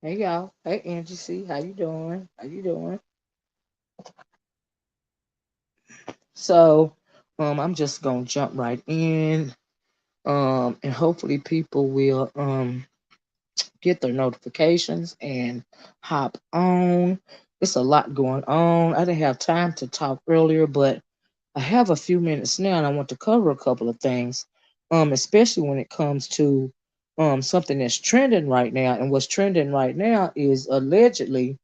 Hey y'all. Hey Angie C. How you doing? How you doing? So I'm just gonna jump right in. And hopefully people will get their notifications and hop on. It's a lot going on. I didn't have time to talk earlier, but I have a few minutes now and I want to cover a couple of things. Especially when it comes to something that's trending right now. And what's trending right now is allegedly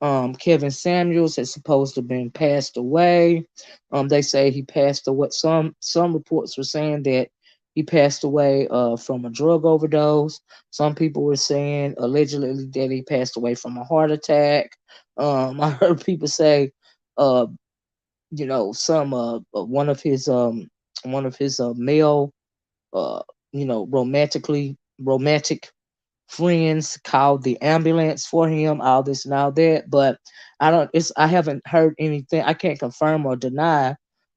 Kevin Samuels has supposed to have been passed away. They say he passed away. Some reports were saying that he passed away from a drug overdose. Some people were saying allegedly that he passed away from a heart attack. I heard people say, uh, some one of his male, uh, romantic friends called the ambulance for him, all this and all that. But I haven't heard anything. I can't confirm or deny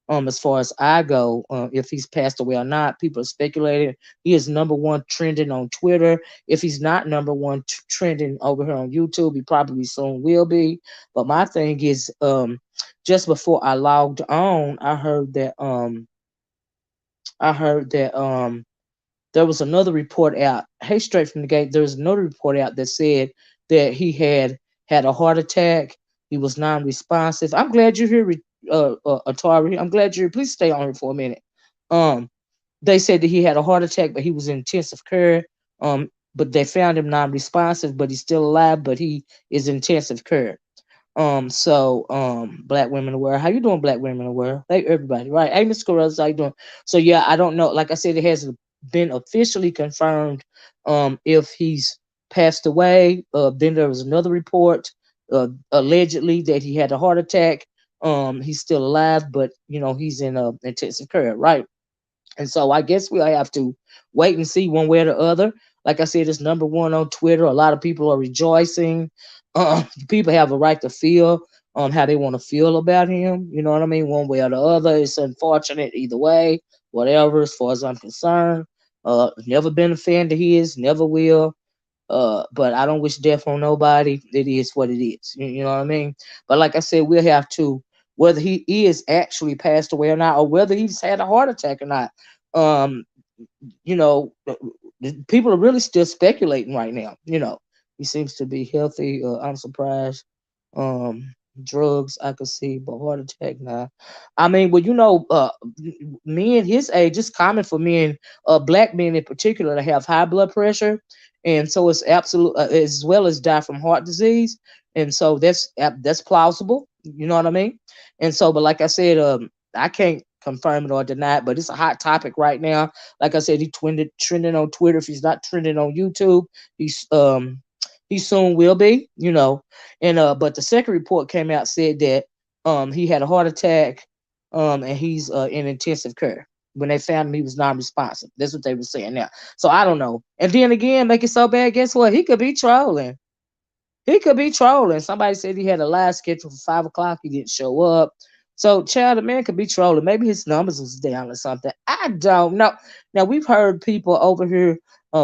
as far as I go, if he's passed away or not. People are speculating. He is number one trending on Twitter. If he's not number one trending over here on YouTube, he probably soon will be. But my thing is, just before I logged on, I heard that there was another report out. Hey, straight from the gate, there was another report out that said that he had a heart attack. He was non-responsive. I'm glad you're here, Atari. I'm glad you're here. Please stay on here for a minute. Um, they said that he had a heart attack, but he was in intensive care. But they found him non-responsive, but he's still alive. But he is in intensive care. Black women aware. How you doing, black women aware? Hey, everybody, right? Hey, Miss Carruthers, how you doing? So yeah, I don't know. Like I said, it hasn't been officially confirmed if he's passed away. Then there was another report allegedly that he had a heart attack. He's still alive, but he's in intensive care, right? And so I guess we'll have to wait and see one way or the other. Like I said, it's number one on Twitter. A lot of people are rejoicing. People have a right to feel how they want to feel about him. You know what I mean? One way or the other. It's unfortunate either way. Whatever, as far as I'm concerned. Never been a fan of his. Never will. But I don't wish death on nobody. It is what it is. You know what I mean? But like I said, we'll have to, whether he is actually passed away or not, or whether he's had a heart attack or not. Um, you know, people are really still speculating right now. He seems to be healthy. I'm surprised. Drugs I could see, but heart attack now. I mean, well, men his age, it's common for men, black men in particular, to have high blood pressure, and so it's absolute, as well as die from heart disease, and so that's plausible. You know what I mean? And so, but like I said, I can't confirm it or deny it, but it's a hot topic right now. Like I said, trending on Twitter. If he's not trending on YouTube, he's he soon will be. And but the second report came out, said that he had a heart attack, and he's in intensive care. When they found him, he was non-responsive. That's what they were saying now. So I don't know. And then again, make it so bad. Guess what? He could be trolling. He could be trolling. Somebody said he had a live schedule for 5 o'clock. He didn't show up. So, child, the man could be trolling. Maybe his numbers was down or something. I don't know. Now we've heard people over here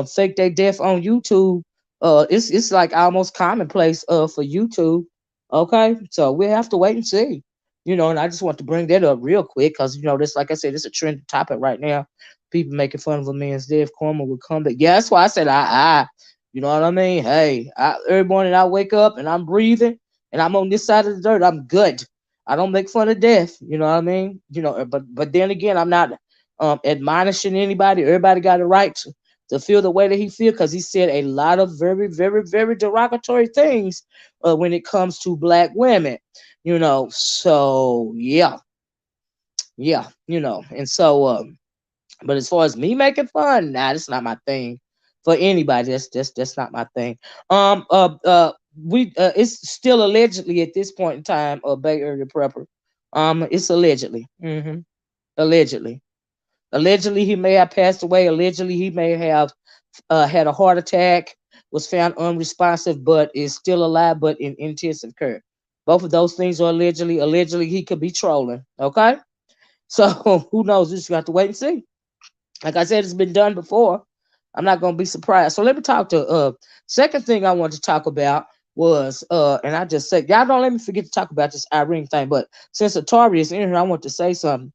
fake their death on YouTube. It's like almost commonplace for YouTube. Okay, so we'll have to wait and see. And I just want to bring that up real quick because this, like I said, it's a trending topic right now. People making fun of a man's death, karma will come back. Yeah, that's why I said I. You know what I mean? Hey, every morning I wake up and I'm breathing and I'm on this side of the dirt. I'm good. I don't make fun of death. You know what I mean? But then again, I'm not admonishing anybody. Everybody got a right to feel the way that he feel because he said a lot of very, very, very derogatory things when it comes to black women. So yeah. And so but as far as me making fun, nah, that's not my thing. For anybody, that's not my thing. We it's still allegedly at this point in time a Bay Area prepper. It's allegedly. Allegedly. Allegedly, he may have passed away. Allegedly, he may have had a heart attack. Was found unresponsive, but is still alive, but in intensive care. Both of those things are allegedly. Allegedly, he could be trolling. Okay, so who knows? We just got to wait and see. Like I said, it's been done before. I'm not gonna be surprised. So let me talk to second thing I wanted to talk about was and I just said y'all don't let me forget to talk about this Irene thing, but since Atari is in here, I want to say something.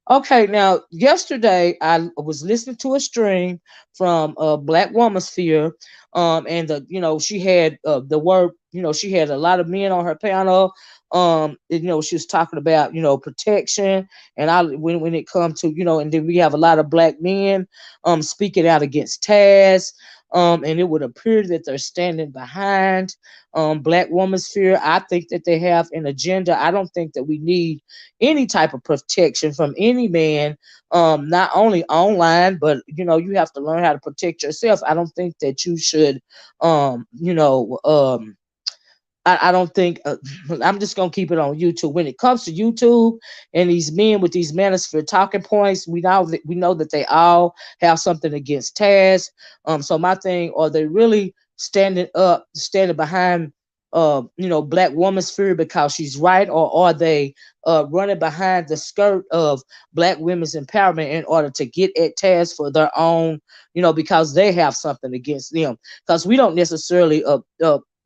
Okay, now yesterday I was listening to a stream from Black Woman Sphere, and she had the word, she had a lot of men on her panel. She was talking about protection, and when it comes to and then we have a lot of black men speaking out against Taz. And it would appear that they're standing behind Black Woman Sphere. I think that they have an agenda. I don't think that we need any type of protection from any man, not only online, but you have to learn how to protect yourself. I don't think that you should, um, you know, um, I don't think I'm just gonna keep it on YouTube. When it comes to YouTube and these men with these manosphere talking points, we know that they all have something against Taz. So my thing, are they really standing behind Black Woman Sphere because she's right, or are they running behind the skirt of Black women's empowerment in order to get at Taz for their own, because they have something against them? Because we don't necessarily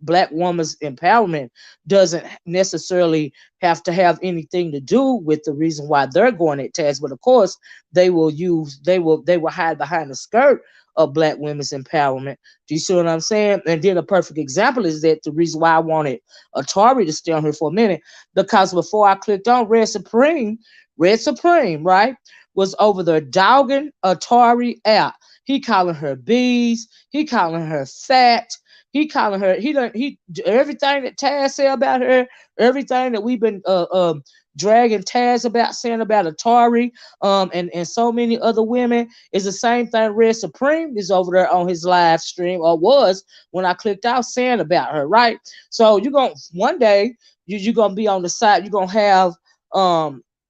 Black woman's empowerment doesn't necessarily have to have anything to do with the reason why they're going at Taz, but of course they will hide behind the skirt of Black women's empowerment. Do you see what I'm saying? And then a perfect example is that the reason why I wanted Atari to stay on here for a minute, because before I clicked on Red Supreme, right, was over there dogging Atari out. He calling her bees, he calling her fat, he calling her. He everything that Taz said about her, everything that we've been dragging Taz about, saying about Atari, and so many other women is the same thing. Red Supreme is over there on his live stream, or was when I clicked out, saying about her. Right. So you're gonna one day you're gonna be on the side. You're gonna have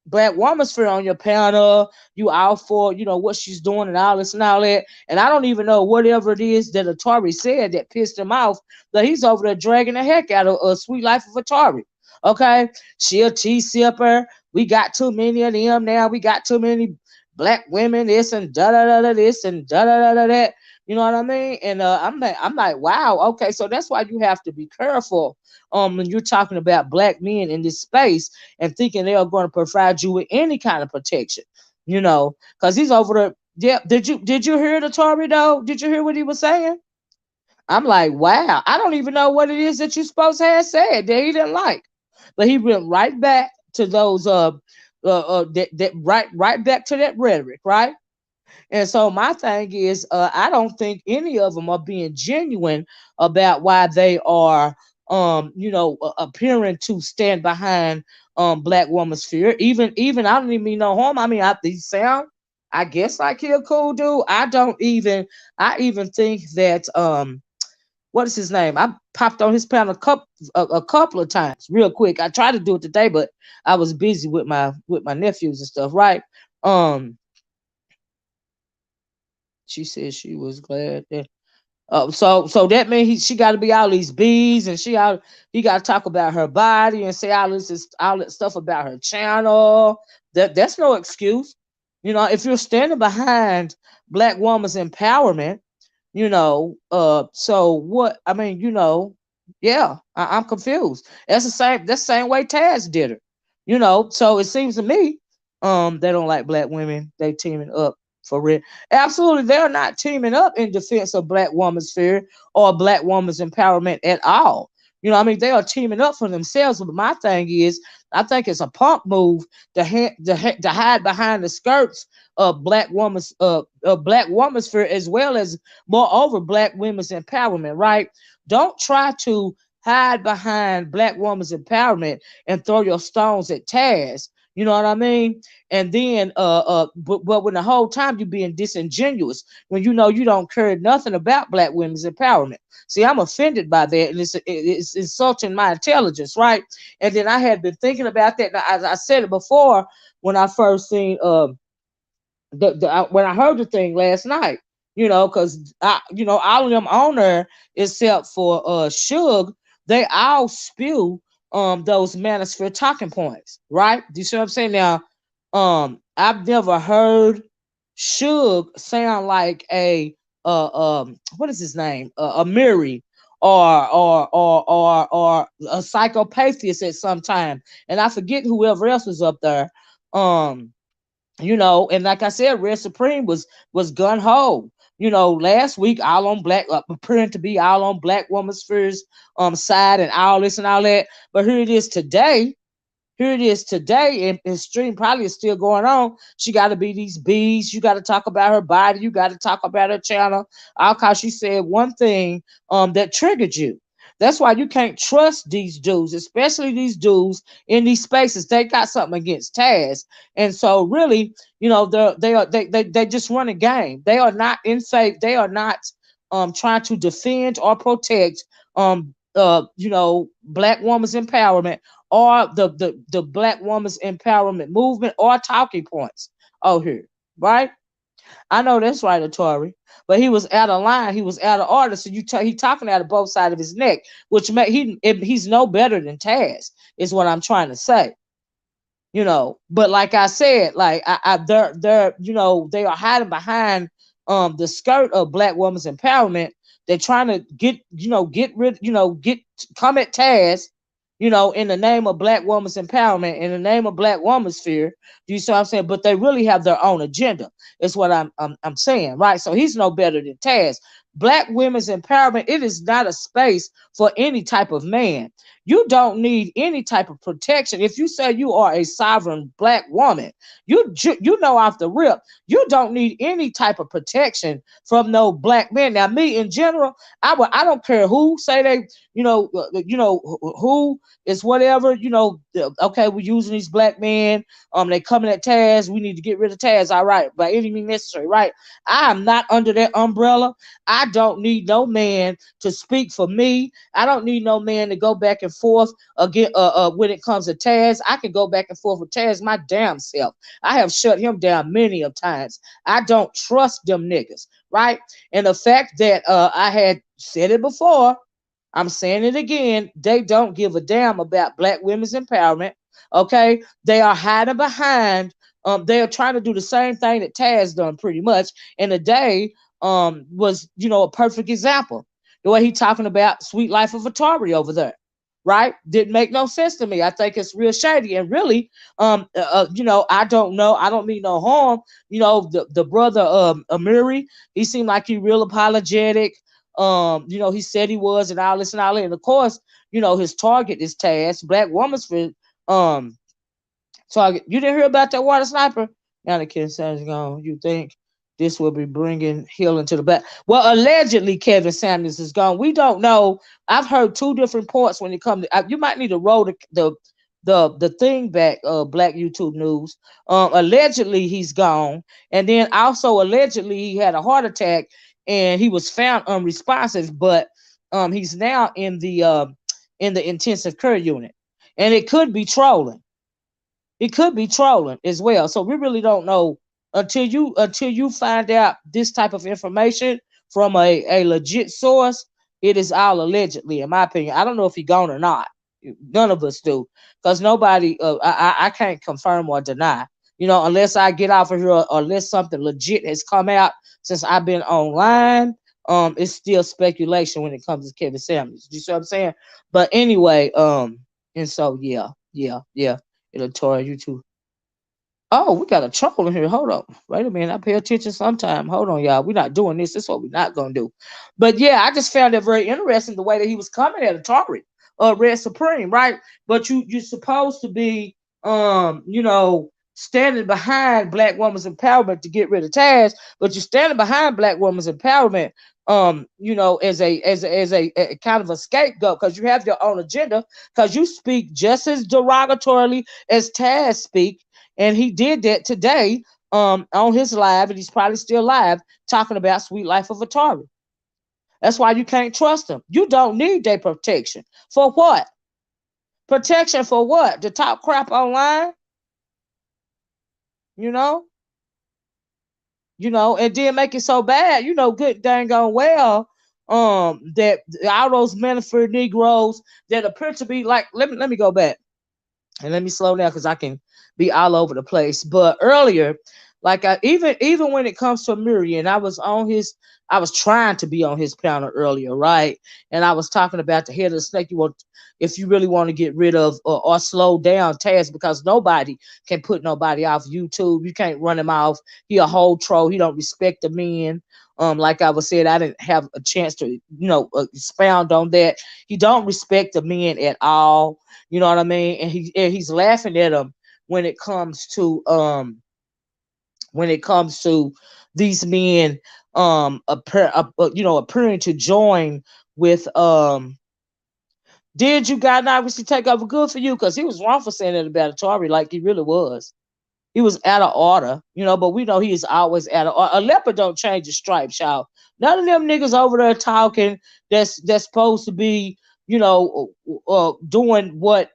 Black Woman Sphere on your panel. You out for what she's doing and all this and all that. And I don't even know whatever it is that Atari said that pissed him off, that he's over there dragging the heck out of a Sweet Life of Atari. Okay, she a tea sipper. We got too many of them now. We got too many black women. This and da da da da this and da da da da that. You know what I mean? And I'm like, wow. Okay, so that's why you have to be careful when you're talking about black men in this space and thinking they are going to provide you with any kind of protection. Because he's over there. Yeah, did you hear the Tory though? Did you hear what he was saying? I'm like, wow. I don't even know what it is that you supposed to have said that he didn't like, but he went right back to those that right back to that rhetoric, right? And so my thing is, I don't think any of them are being genuine about why they are, appearing to stand behind Black Woman's Sphere. Even I don't even mean no harm. I mean, they sound, I guess, like he a cool dude. I even think that what is his name? I popped on his panel a couple of times, real quick. I tried to do it today, but I was busy with my nephews and stuff, right? Um, she said she was glad that. So that means she got to be all these bees, and he got to talk about her body and say all that stuff about her channel. That's no excuse. If you're standing behind Black woman's empowerment, so what? I mean, yeah, I'm confused. That's the same way Taz did her. So it seems to me, they don't like black women. They teaming up for real. Absolutely, they're not teaming up in defense of Black Woman's Sphere or Black Woman's empowerment at all. I mean, they are teaming up for themselves. But my thing is, I think it's a punk move to hide behind the skirts of Black Woman's Sphere, as well as moreover Black women's empowerment. Right? Don't try to hide behind Black woman's empowerment and throw your stones at Taz. You know what I mean? And then, but when the whole time you're being disingenuous, when you don't care nothing about Black women's empowerment. See, I'm offended by that, and it's insulting my intelligence, right? And then I had been thinking about that. As I said it before, when I first seen when I heard the thing last night, because all of them on there except for Suge, they all spew those manosphere talking points, right? Do you see what I'm saying? Now, I've never heard Suge sound like a what is his name? A Miri or a psychopathist at some time. And I forget whoever else was up there. Um, and like I said, Red Supreme was gun ho. Last week all on black, appearing to be all on Black Woman's First side and all this and all that. But here it is today. Here it is today, and the stream probably is still going on. She got to be these bees. You got to talk about her body. You got to talk about her channel. All because she said one thing that triggered you. That's why you can't trust these dudes, especially these dudes in these spaces. They got something against Taz, and so really, they just run a game. They are not in faith. They are not trying to defend or protect Black woman's empowerment or the Black woman's empowerment movement or talking points out here, right? I know that's right, Atari. But he was out of line. He was out of order. So he talking out of both sides of his neck, which he's no better than Taz, is what I'm trying to say. But like I said, like they're they are hiding behind the skirt of Black woman's empowerment. They're trying to get rid, come at Taz, in the name of Black woman's empowerment, in the name of Black woman's sphere. Do you see what I'm saying? But they really have their own agenda. Is what I'm saying, right? So he's no better than Taz. Black women's empowerment, it is not a space for any type of man. You don't need any type of protection. If you say you are a sovereign Black woman, you know off the rip, you don't need any type of protection from no Black men. Now, me in general, I don't care who say they, who is whatever, okay, we're using these Black men, they coming at Taz, we need to get rid of Taz, all right, by any means necessary, right? I am not under that umbrella. I don't need no man to speak for me. I don't need no man to go back and forth again when it comes to Taz. I can go back and forth with Taz my damn self. I have shut him down many of times. I don't trust them niggas, right? And the fact that I had said it before, I'm saying it again, they don't give a damn about Black women's empowerment. Okay, they are hiding behind. They are trying to do the same thing that Taz done pretty much. And today was a perfect example. The way he talking about Sweet Life of Atari over there, right? Didn't make no sense to me. I think it's real shady. And really, I don't know. I don't mean no harm. The brother Amiri, he seemed like he real apologetic. He said he was and all this and all that. And of course, his target is Taz, Black woman's for target. You didn't hear about that water sniper? Anakin Sanders gone. You think this will be bringing healing to the back? Well, allegedly Kevin Sanders is gone. We don't know. I've heard two different points when it comes to. You might need to roll the thing back. Black YouTube News. Allegedly he's gone, and then also allegedly he had a heart attack and he was found unresponsive. But he's now in the intensive care unit, and it could be trolling. It could be trolling as well. So we really don't know until you find out this type of information from a legit source. It is all allegedly, in my opinion. I don't know if he gone or not. None of us do, because nobody. I can't confirm or deny. Unless I get off of here or unless something legit has come out since I've been online. It's still speculation when it comes to Kevin Samuels. Do you see what I'm saying? But anyway, and so yeah. It'll tore you too. Oh, we got a troll in here. Hold up. Wait a minute. I pay attention sometime. Hold on, y'all. We're not doing this. This is what we're not gonna do. But yeah, I just found it very interesting the way that he was coming at Atari, Red Supreme, right? But you're supposed to be standing behind Black women's empowerment to get rid of Taz, but you're standing behind Black women's empowerment as a kind of a scapegoat because you have your own agenda, because you speak just as derogatorily as Taz speak, and he did that today on his live, and he's probably still live talking about Sweet Life of Atari. That's why you can't trust them. You don't need their protection. For what? Protection for what? To talk crap online? And then make it so bad, good dang on well, that all those Manafort Negroes that appear to be like, let me go back and let me slow down because I can be all over the place. But earlier, Like even when it comes to Miriam, I was trying to be on his panel earlier, right? And I was talking about the head of the snake. You want, if you really want to get rid of or slow down Taz, because nobody can put nobody off YouTube. You can't run him off. He a whole troll. He don't respect the men. Like I was said, I didn't have a chance to, expound on that. He don't respect the men at all. You know what I mean? And he's laughing at them when it comes to these men appearing to join with did you guys not obviously take over good for you, because he was wrong for saying that about Atari, like he really was. He was out of order, but we know he is always out of order. A leopard don't change his stripes, y'all. None of them niggas over there talking that's supposed to be, doing what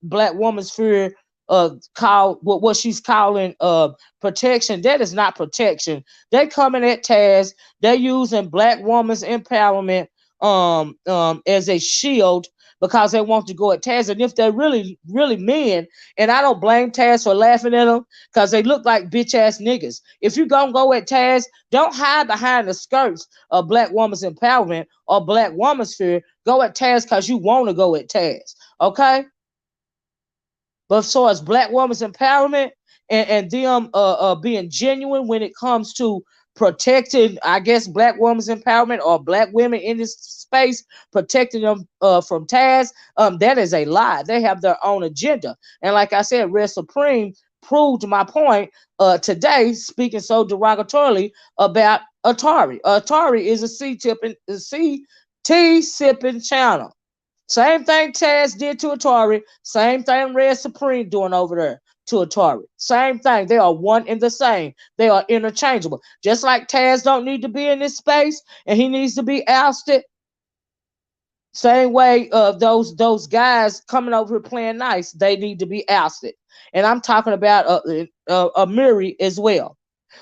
Black Woman's Fear call what she's calling protection. That is not protection. They coming at Taz. They're using Black Woman's empowerment as a shield, because they want to go at Taz. And if they're really, really men, and I don't blame Taz for laughing at them, because they look like bitch ass niggas. If you gonna go at Taz, don't hide behind the skirts of Black Woman's Empowerment or Black Woman's Fear. Go at Taz because you want to go at Taz. Okay? But so as Black Woman's Empowerment and them being genuine when it comes to protecting, I guess, Black Woman's Empowerment or Black women in this space, protecting them from Taz, that is a lie. They have their own agenda. And like I said, Red Supreme proved my point today, speaking so derogatorily about Atari. Atari is a CT sipping channel. Same thing Taz did to Atari. Same thing Red Supreme doing over there to Atari. Same thing. They are one and the same. They are interchangeable. Just like Taz don't need to be in this space and he needs to be ousted. Same way those guys coming over here playing nice, they need to be ousted. And I'm talking about Miri as well,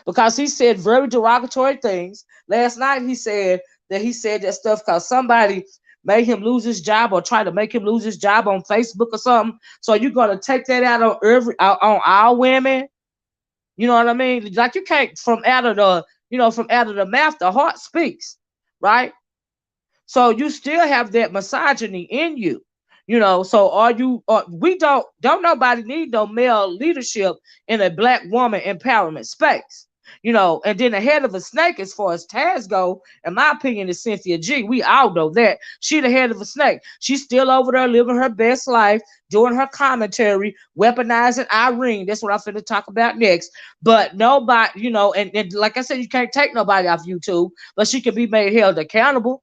because he said very derogatory things. Last night he said that stuff because somebody made him lose his job or try to make him lose his job on Facebook or something. So you're gonna take that out on on all women. You know what I mean? Like you can't from out of the mouth, the heart speaks, right? So you still have that misogyny in you. So are you we don't nobody need no male leadership in a Black woman empowerment space. And then the head of a snake, as far as Taz go, in my opinion, is Cynthia G. We all know that. She the head of a snake. She's still over there living her best life, doing her commentary, weaponizing Irene. That's what I'm finna talk about next. But nobody, and like I said, you can't take nobody off YouTube, but she can be made held accountable.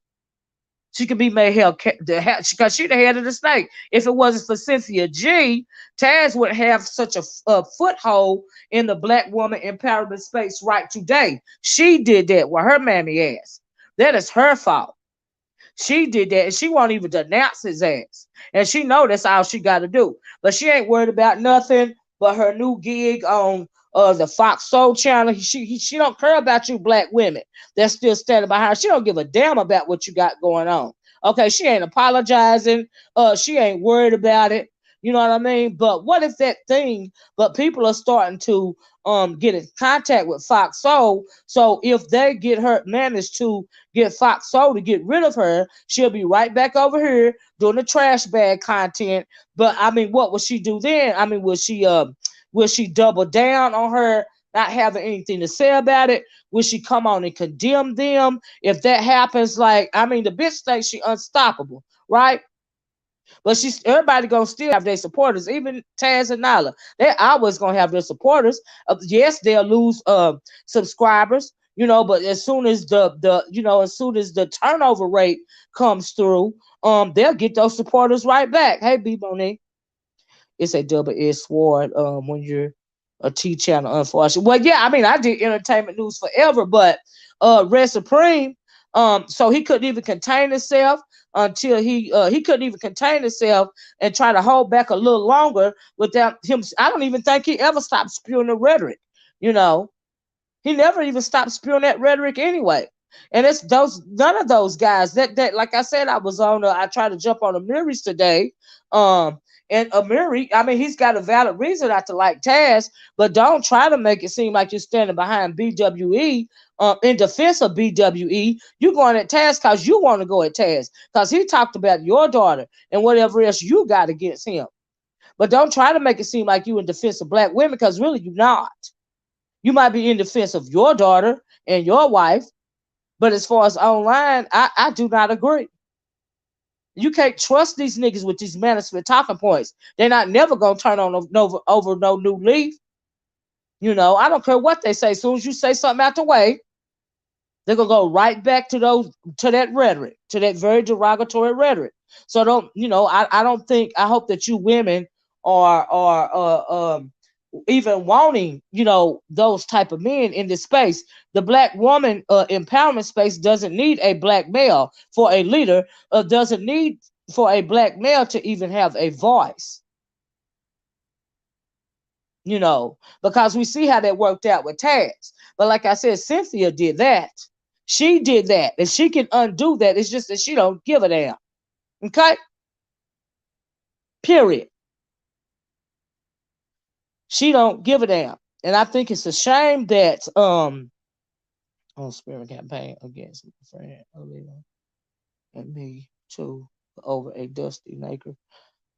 She could be made held because she the head of the snake. If it wasn't for Cynthia G, Taz would have such a foothold in the Black woman empowerment space right today. She did that with her mammy ass. That is her fault. She did that, and she won't even denounce his ass. And she know that's all she got to do. But she ain't worried about nothing but her new gig on the Fox Soul channel. She don't care about you Black women that's still standing behind her. She don't give a damn about what you got going on. Okay, she ain't apologizing. She ain't worried about it. You know what I mean? But what if that thing, but people are starting to get in contact with Fox Soul. So if they manage to get Fox Soul to get rid of her, she'll be right back over here doing the trash bag content. But I mean, what will she do then? I mean, will she double down on her not having anything to say about it? Will she come on and condemn them? If that happens, the bitch thinks she unstoppable, right? But everybody gonna still have their supporters, even Taz and Nyla. They're always gonna have their supporters. Yes, they'll lose subscribers, but as soon as the turnover rate comes through, they'll get those supporters right back. Hey, B Monique. It's a double-edged sword when you're a T channel, unfortunately. Well, yeah, I did entertainment news forever, but Red Supreme, so he couldn't even contain himself until he couldn't even contain himself and try to hold back a little longer without him. I don't even think he ever stopped spewing the rhetoric. He never even stopped spewing that rhetoric anyway. And it's none of those guys that like I said, I tried to jump on the Miris today. And Amiri, I mean, he's got a valid reason not to like Taz, but don't try to make it seem like you're standing behind BWE in defense of BWE. You're going at Taz because you want to go at Taz because he talked about your daughter and whatever else you got against him. But don't try to make it seem like you in defense of black women because really you're not. You might be in defense of your daughter and your wife, but as far as online, I do not agree. You can't trust these niggas with these management talking points. They're not never gonna turn on over no new leaf. You know, I don't care what they say. As soon as you say something out the way, they're gonna go right back to that rhetoric, to that very derogatory rhetoric. So don't, you know, I don't think, I hope that you women are even wanting, you know, those type of men in this space. The black woman empowerment space doesn't need a black male for a leader, doesn't need for a black male to even have a voice, you know, because we see how that worked out with Taz. But like I said, Cynthia did that. She did that, and she can undo that. It's just that she don't give a damn. Okay? Period. She don't give a damn. And I think it's a shame that on spirit campaign against my friend Olivia and me too over a dusty maker.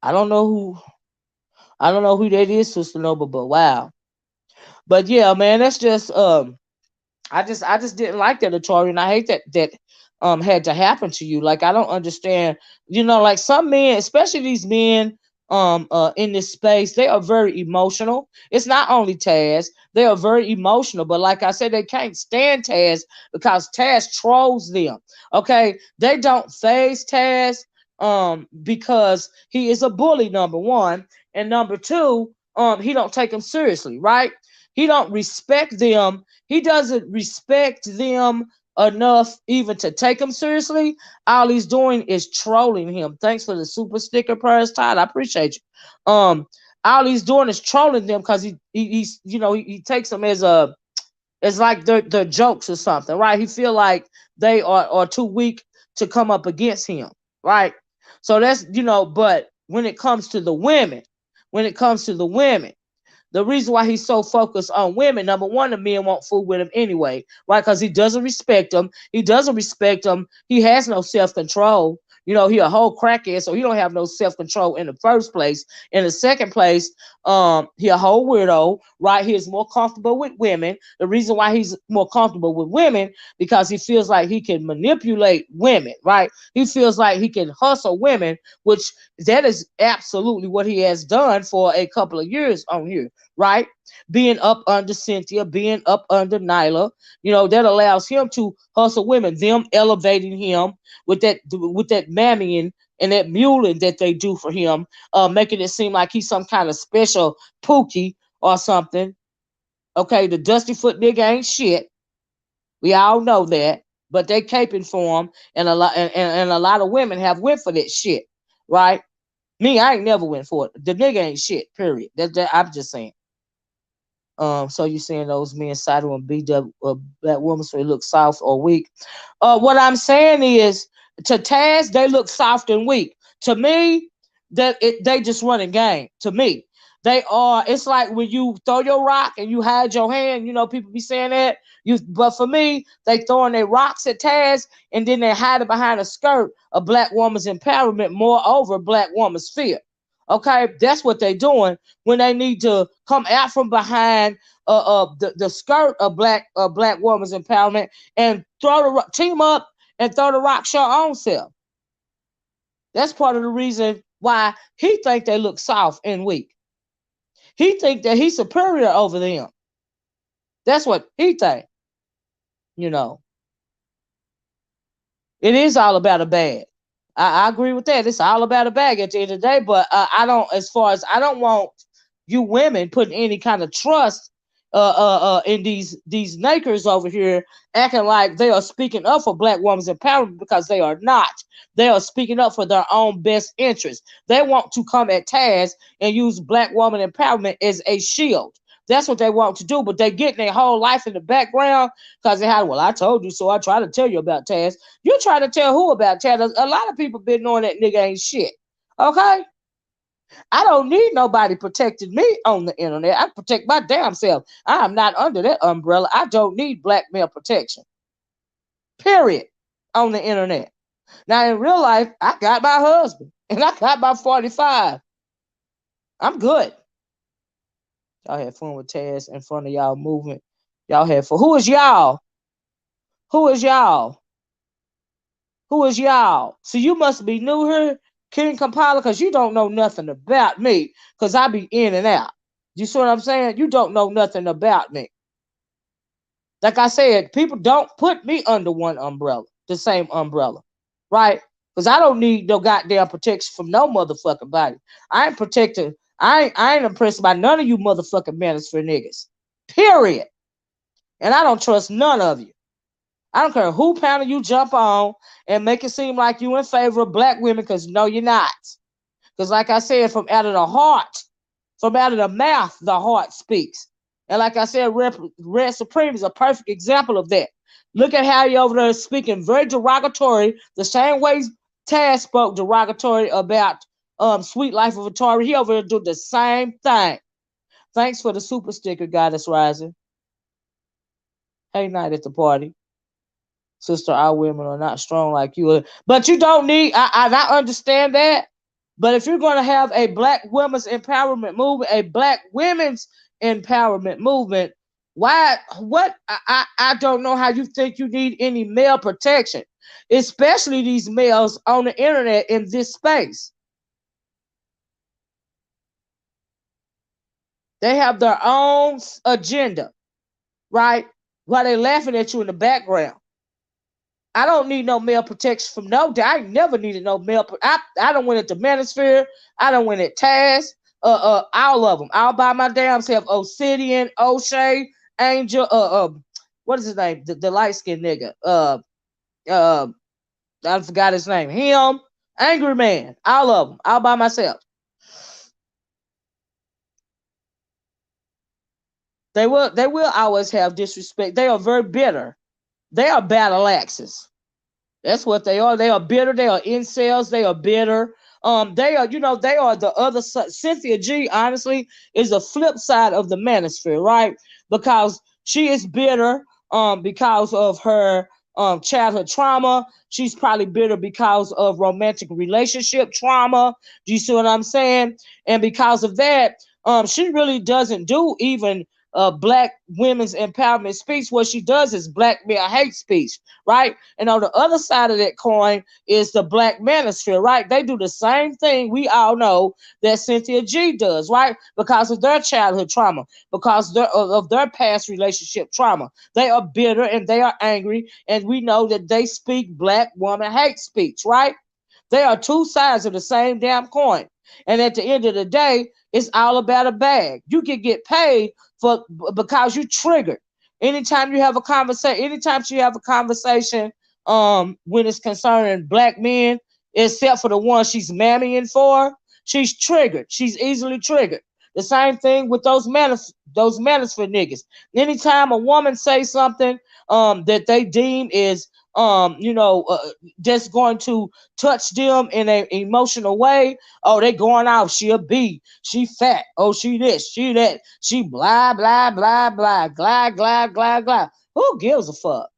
I don't know who that is, Sister Noble, but wow. But yeah, man, that's just I just didn't like that, Atory, and I hate that had to happen to you. Like, I don't understand, you know, like some men, especially these men in this space, they are very emotional. It's not only Taz, they are very emotional, but like I said, they can't stand Taz because Taz trolls them. Okay, they don't phase Taz because he is a bully, number one, and number two, he don't take them seriously, right? He don't respect them. He doesn't respect them enough even to take him seriously. All he's doing is trolling him. Thanks for the super sticker, Paris Todd. I appreciate you. All he's doing is trolling them because he's, you know, he takes them as like they're jokes or something, right? He feel like they are too weak to come up against him, right? So that's, you know, but when it comes to the women, the reason why he's so focused on women, number one, the men won't fool with him anyway, right? Because he doesn't respect them. He doesn't respect them. He has no self-control. You know, he a whole crackhead, so he don't have no self-control in the first place. In the second place, he a whole weirdo, right? He is more comfortable with women. The reason why he's more comfortable with women, because he feels like he can manipulate women, right? He feels like he can hustle women, which that is absolutely what he has done for a couple of years on here, right? Being up under Cynthia, being up under Nyla, you know, that allows him to hustle women, them elevating him with that mammying and that muling that they do for him, making it seem like he's some kind of special pookie or something. Okay, the dusty foot nigga ain't shit. We all know that, but they caping for him, and a lot of women have went for that shit, right? Me, I ain't never went for it. The nigga ain't shit. Period. That I'm just saying. So you saying those men sided on BW black woman so they look soft or weak? What I'm saying is, to Taz, they look soft and weak. To me, they just running game. To me, they are. It's like when you throw your rock and you hide your hand. You know, people be saying that. But for me, they throwing their rocks at Taz and then they hide it behind a skirt of black woman's empowerment. Moreover, black woman's fear. Okay, that's what they're doing when they need to come out from behind the skirt of black woman's empowerment and team up and throw the rocks your own self. That's part of the reason why he think they look soft and weak. He think that he's superior over them. That's what he think. You know, it is all about a bag. I agree with that. It's all about a bag at the end of the day. But I don't, as far as I don't want you women putting any kind of trust in these nakers over here acting like they are speaking up for black women's empowerment, because they are not. They are speaking up for their own best interest. They want to come at Taz and use black woman empowerment as a shield. That's what they want to do, but they getting their whole life in the background because they had, well, I told you so. I try to tell you about Taz. You try to tell who about Taz? A lot of people been knowing that nigga ain't shit. Okay? I don't need nobody protecting me on the internet. I protect my damn self. I am not under that umbrella. I don't need black male protection. Period. On the internet. Now in real life, I got my husband and I got my 45. I'm good. Y'all had fun with Taz in front of y'all movement. Y'all had fun. Who is y'all? Who is y'all? Who is y'all? So you must be new here, King Kampala, because you don't know nothing about me, because I be in and out. You see what I'm saying? You don't know nothing about me. Like I said, people don't put me under one umbrella, the same umbrella, right? Because I don't need no goddamn protection from no motherfucking body. I ain't protected. I ain't impressed by none of you motherfucking manosphere niggas. Period. And I don't trust none of you. I don't care who panel you jump on and make it seem like you in favor of black women, because no, you're not. Because like I said, from out of the heart, from out of the mouth, the heart speaks. And like I said, Red Supreme is a perfect example of that. Look at how he over there speaking very derogatory, the same way Taz spoke derogatory about Sweet Life of Atari. He over there do the same thing. Thanks for the super sticker, Goddess Rising. Hey, night at the party. Sister, our women are not strong like you. But you don't need, I understand that. But if you're going to have a black women's empowerment movement, a black women's empowerment movement, I don't know how you think you need any male protection, especially these males on the internet in this space. They have their own agenda, right? While they're laughing at you in the background. I don't need no male protection from no. I never needed no male. I don't win at the Manosphere. I don't win at Taz. All of them. All by my damn self. Obsidian, O'Shea, Angel. What is his name? The light skinned nigga. I forgot his name. Him, Angry Man. All of them. All by myself. They will always have disrespect. They are very bitter. They are battle axes. That's what they are. They are bitter. They are incels. They are bitter. They are, they are the other side. Cynthia G, honestly, is the flip side of the manosphere, right? Because she is bitter because of her childhood trauma. She's probably bitter because of romantic relationship trauma. Do you see what I'm saying? And because of that, she really doesn't do even black women's empowerment speech. What she does is black male hate speech, right? And on the other side of that coin is the black manosphere, right? They do the same thing we all know that Cynthia G does, right? Because of their childhood trauma, because of their past relationship trauma. They are bitter and they are angry, and we know that they speak black woman hate speech, right? They are two sides of the same damn coin. And at the end of the day, it's all about a bag. You can get paid because you triggered. Anytime you have a conversation, when it's concerning black men, except for the one she's mammying for, she's triggered. She's easily triggered. The same thing with those manosphere niggas. Anytime a woman says something that they deem is that's going to touch them in an emotional way. Oh, they going off. She a B. She fat. Oh, she this. She that. She blah blah blah blah. Blah blah blah blah. Who gives a fuck?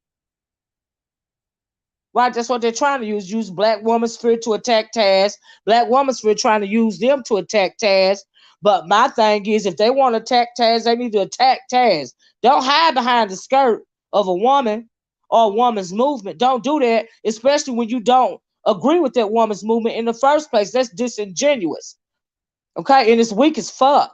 Right, that's what they're trying to use black woman's spirit to attack Taz. Black woman's spirit trying to use them to attack Taz. But my thing is, if they want to attack Taz, they need to attack Taz. Don't hide behind the skirt of a woman or a woman's movement. Don't do that, especially when you don't agree with that woman's movement in the first place. That's disingenuous. Okay, and it's weak as fuck.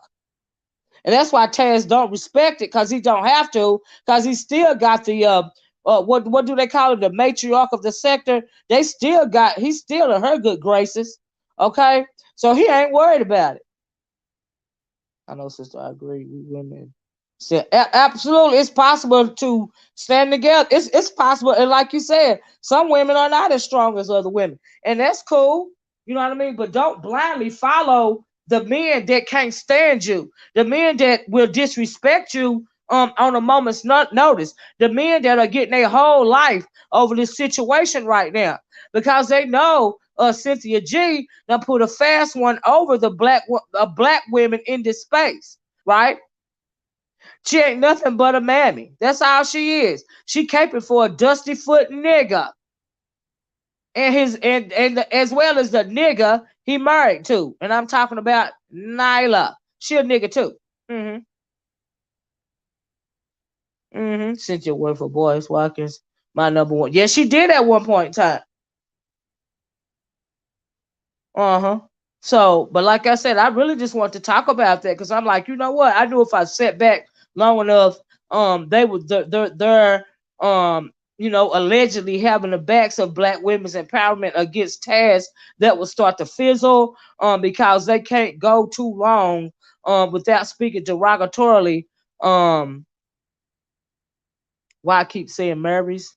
And that's why Taz don't respect it, because he don't have to, because he still got the what do they call it? The matriarch of the sector. He's still in her good graces. Okay, so he ain't worried about it. I know, sister, I agree. We women. So, absolutely, it's possible to stand together. It's possible, and like you said, some women are not as strong as other women, and that's cool. You know what I mean? But don't blindly follow the men that can't stand you, the men that will disrespect you on a moment's notice, the men that are getting their whole life over this situation right now, because they know Cynthia G now put a fast one over the black women in this space, right? She ain't nothing but a mammy. That's all she is. She caping for a dusty foot nigga. And as well as the nigga he married to. And I'm talking about Nyla. She a nigga too. Mm-hmm. Mm-hmm. Cynthia worked for Boys Watkins. My number one. Yeah, she did at one point in time. Uh-huh. So, but like I said, I really just want to talk about that because I'm like, you know what? I knew if I sat back long enough, they would they're allegedly having the backs of black women's empowerment against tasks that will start to fizzle because they can't go too long without speaking derogatorily. Why I keep saying Marys?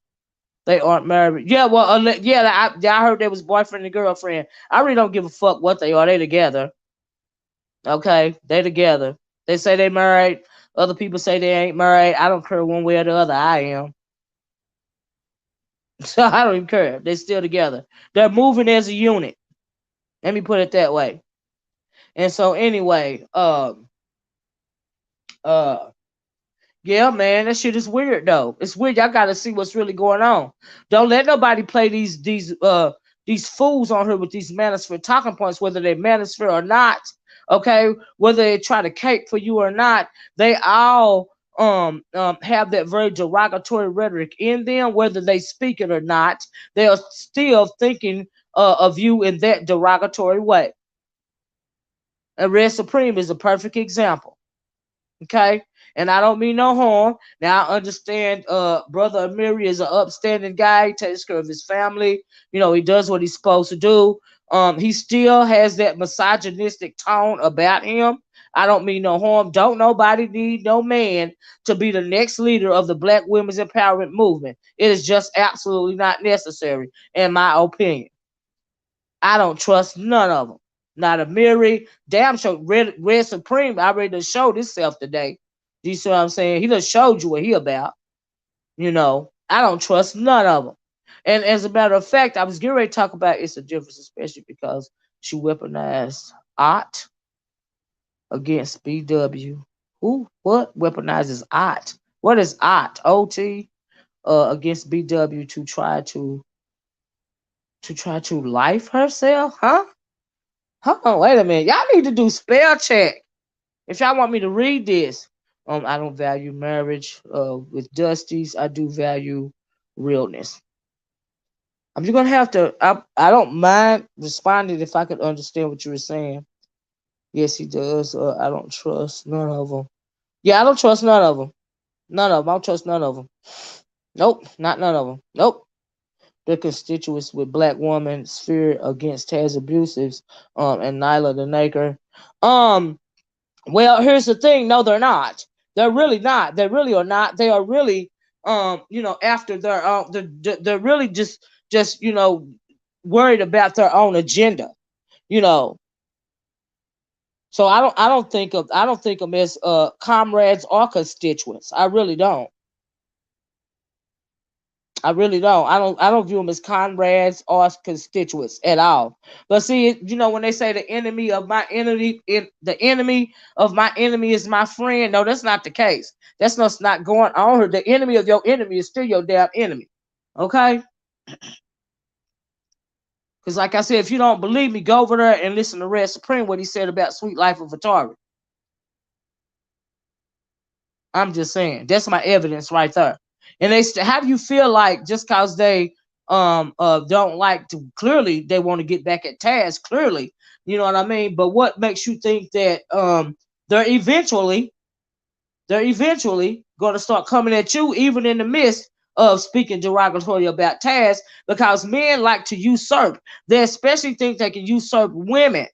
They aren't married. Yeah, well, yeah, I heard they was boyfriend and girlfriend. I really don't give a fuck what they are. They together. Okay, they together. They say they married. Other people say they ain't married. I don't care one way or the other. I am. So I don't even care. They're still together. They're moving as a unit. Let me put it that way. And so anyway, uh, yeah, man, that shit is weird though. It's weird. Y'all gotta see what's really going on. Don't let nobody play these fools on here with these manosphere talking points, whether they manosphere or not. Okay, whether they try to cape for you or not, they all have that very derogatory rhetoric in them, whether they speak it or not. They are still thinking of you in that derogatory way. And Red Supreme is a perfect example. Okay, and I don't mean no harm. Now I understand brother Amiri is an upstanding guy. He takes care of his family. He does what he's supposed to do. He still has that misogynistic tone about him. I don't mean no harm. Don't nobody need no man to be the next leader of the black women's empowerment movement. It is just absolutely not necessary, in my opinion. I don't trust none of them. Not a Miri. Damn sure Red Supreme already done showed himself today. Do you see what I'm saying? He done showed you what he about. I don't trust none of them. And as a matter of fact, I was getting ready to talk about it's a difference, especially because she weaponized Ot against BW. Who? What weaponizes Ot? What is Ot? OT against BW to try to life herself? Huh? Hold on, wait a minute. Y'all need to do spell check. If y'all want me to read this, I don't value marriage with Dusties. I do value realness. I'm just gonna have to. I don't mind responding if I could understand what you were saying. Yes, he does. I don't trust none of them. Yeah, I don't trust none of them. None of them. I don't trust none of them. Nope, not none of them. Nope. They're constituents with Black Woman Sphere against Taz abusives. And Nyla the Naker. Well, here's the thing. No, they're not. They're really not. They really are not. They are really, after their they're really just worried about their own agenda. You know. So I don't think them as comrades or constituents. I really don't. I really don't. I don't view them as comrades or constituents at all. But see, when they say the enemy of my enemy, the enemy of my enemy is my friend. No, that's not the case. That's not going on here. The enemy of your enemy is still your damn enemy. Okay? Because like I said, if you don't believe me, go over there and listen to Red Supreme, what he said about Sweet Life of Atari. I'm just saying. That's my evidence right there. And how do you feel like just because they don't like to, clearly they want to get back at Taz, clearly, you know what I mean? But what makes you think that they're eventually going to start coming at you, even in the midst of speaking derogatory about Taz, because men like to usurp. They especially think they can usurp women.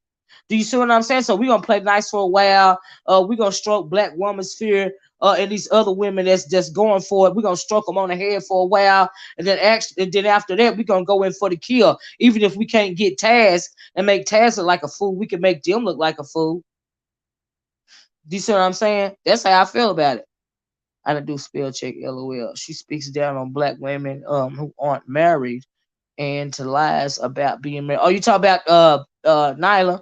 Do you see what I'm saying? So we're gonna play nice for a while. We're gonna stroke Black Woman Sphere and these other women that's just going for it. We're gonna stroke them on the head for a while, and then after that, we're gonna go in for the kill. Even if we can't get Taz and make Taz look like a fool, we can make them look like a fool. Do you see what I'm saying? That's how I feel about it. I done do spell check, LOL. She speaks down on Black women who aren't married. and to lies about being married. Oh, you talk about Nyla?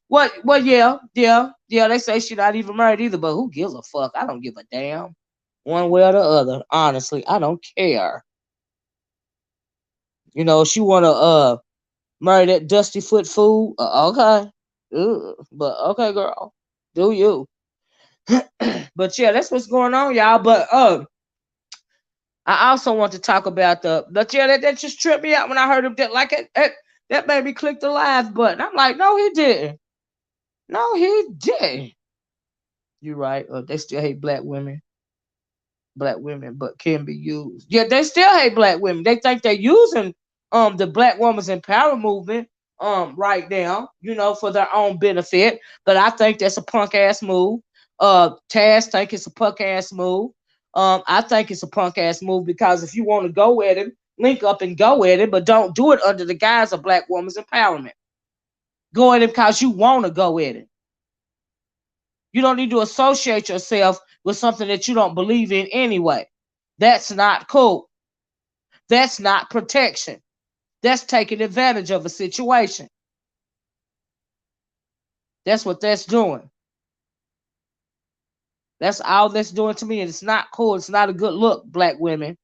What? Well, yeah. They say she's not even married either, but who gives a fuck? I don't give a damn. One way or the other. Honestly, I don't care. You know, she wanna marry that dusty foot fool. Okay, ugh. But okay, girl, do you? But yeah, that's what's going on, y'all. But I also want to talk about but yeah, that just tripped me out when I heard him that that made me click the live button. I'm like, no, he didn't. No, he didn't. You're right. They still hate black women, but can be used. Yeah, they still hate black women. They think they're using the black woman's empowerment movement right now, you know, for their own benefit. But I think that's a punk ass move. Taz think it's a punk ass move. I think it's a punk ass move because if you want to go at him, link up and go at it, but don't do it under the guise of black woman's empowerment. Go at him because you want to go at it. You don't need to associate yourself with something that you don't believe in anyway. That's not cool. That's not protection. That's taking advantage of a situation. That's what that's doing. That's all that's doing to me, and it's not cool. It's not a good look, black women.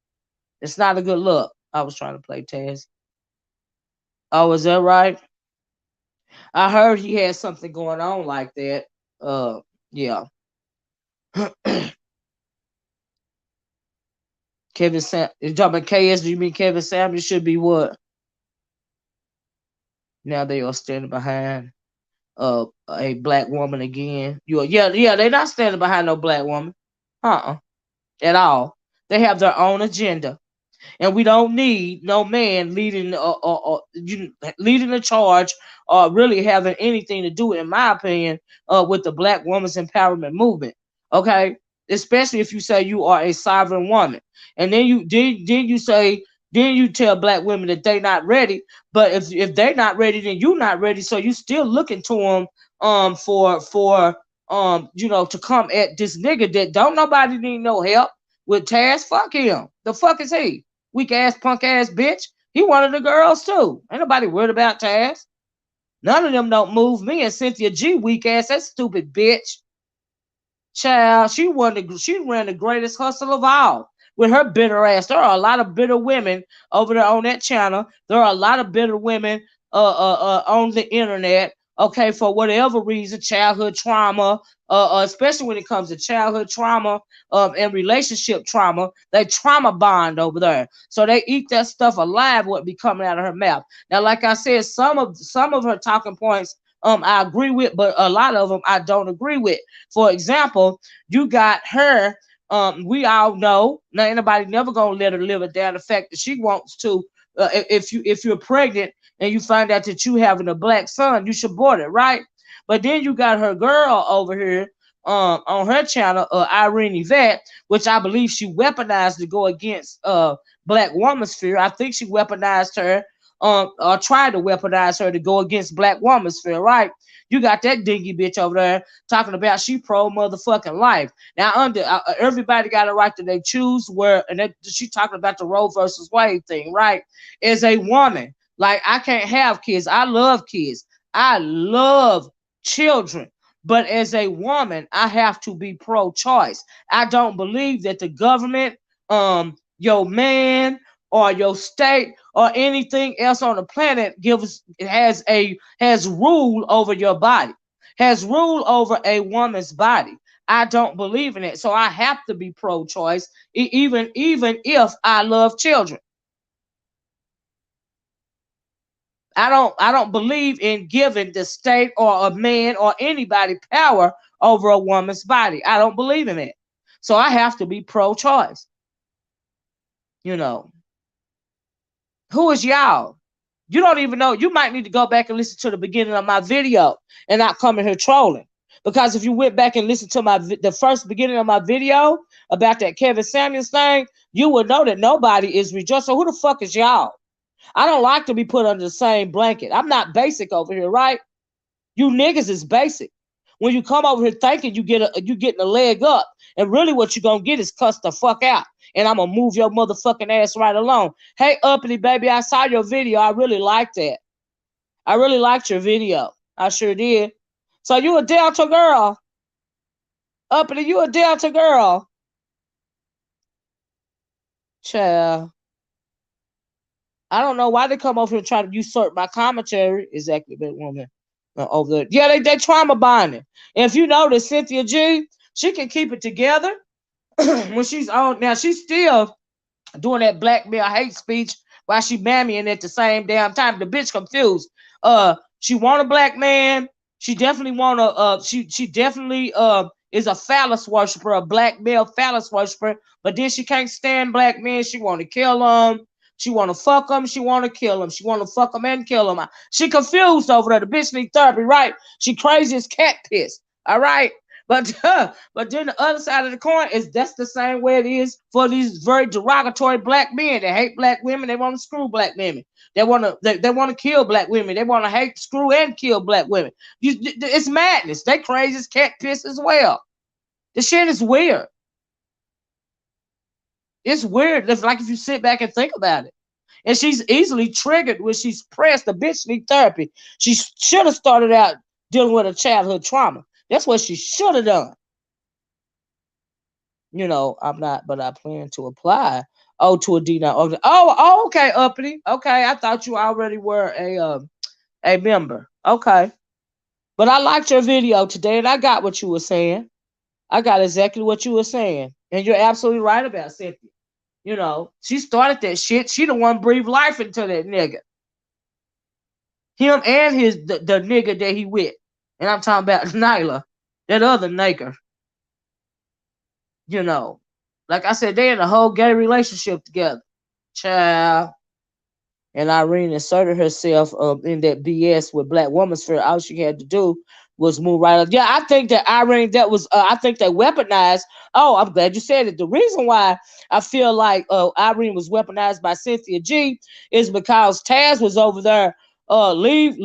It's not a good look. I was trying to play Taz. Oh, is that right? I heard he had something going on like that. Yeah. Kevin Sam, you talking about KS? Do you mean Kevin Samuels should be what? Now they are standing behind a black woman again. Yeah, they're not standing behind no black woman. At all. They have their own agenda. And we don't need no man leading leading the charge or really having anything to do, in my opinion, with the black woman's empowerment movement. Okay, especially if you say you are a sovereign woman, and then you tell black women that they're not ready. But if they're not ready, then you're not ready. So you still looking to them for to come at this nigga that don't nobody need no help with Taz. Fuck him. The fuck is he? Weak ass, punk ass bitch. He one of the girls too. Ain't nobody worried about Taz. None of them don't move me. And Cynthia G, weak ass, that stupid bitch. Child, she ran the greatest hustle of all with her bitter ass. There are a lot of bitter women over there on that channel. There are a lot of bitter women on the internet. Okay, for whatever reason, childhood trauma, especially when it comes to childhood trauma and relationship trauma, they trauma bond over there. So they eat that stuff alive, what be coming out of her mouth. Now, like I said, some of her talking points I agree with, but a lot of them I don't agree with. For example, you got her. We all know now anybody never gonna let her live it down the fact that she wants to. If you're pregnant and you find out that you having a black son, you should abort it, right? But then you got her girl over here on her channel, Irene Yvette, which I believe she weaponized to go against black woman's fear. I think she weaponized her or tried to weaponize her to go against black woman's fear, right? You got that dingy bitch over there talking about she pro motherfucking life. Now, everybody got a right to they choose where, and she talking about the Roe versus Wade thing, right? As a woman, like I can't have kids. I love kids. I love children. But as a woman, I have to be pro-choice. I don't believe that the government, your man, or your state, or anything else on the planet has rule over your body, has rule over a woman's body. I don't believe in it, so I have to be pro-choice, even if I love children. I don't believe in giving the state or a man or anybody power over a woman's body. I don't believe in it. So I have to be pro-choice. You know. Who is y'all? You don't even know. You might need to go back and listen to the beginning of my video and not come in here trolling. Because if you went back and listened to the first beginning of my video about that Kevin Samuels thing, you would know that nobody is rejoicing. So who the fuck is y'all? I don't like to be put under the same blanket. I'm not basic over here, right? You niggas is basic. When you come over here thinking you getting a leg up, And really what you're going to get is cuss the fuck out. And I'm going to move your motherfucking ass right along. Hey, Uppity, baby, I saw your video. I really liked that. I really liked your video. I sure did. So you a Delta girl. Uppity, you a Delta girl. Child. I don't know why they come over here and try to usurp my commentary. Exactly, that woman over there. Yeah, they trauma bonding. And if you notice, Cynthia G, she can keep it together when she's on. Now, she's still doing that blackmail hate speech while she mammying at the same damn time. The bitch confused. She want a black man. She definitely want a. She definitely is a phallus worshiper, a black male phallus worshiper. But then she can't stand black men. She want to kill them. She want to fuck them. She want to kill them. She want to fuck them and kill them. She confused over there. The bitch need therapy, right? She crazy as cat piss. All right. But then the other side of the coin is that's the same way it is for these very derogatory black men. They hate black women. They want to screw black women. They want to kill black women. They want to hate, screw, and kill black women. It's madness. They crazy as cat piss as well. This shit is weird. It's weird. It's like if you sit back and think about it. And she's easily triggered when she's pressed. The bitch need therapy. She should have started out dealing with a childhood trauma. That's what she should have done. You know, I'm not, but I plan to apply. Oh, to a D9. Oh, okay, Uppity. Okay, I thought you already were a member. Okay. But I liked your video today, and I got what you were saying. I got exactly what you were saying. And you're absolutely right about Cynthia. You know, she started that shit. She the one breathed life into that nigga. Him and the nigga that he with. And I'm talking about Nyla, that other nigger. You know, like I said, they in a whole gay relationship together. Child. And Irene inserted herself in that BS with Black Woman's Fair. All she had to do was move right up. Yeah, I think that Irene, that was, I think they weaponized. Oh, I'm glad you said it. The reason why I feel like Irene was weaponized by Cynthia G is because Taz was over there. Leave,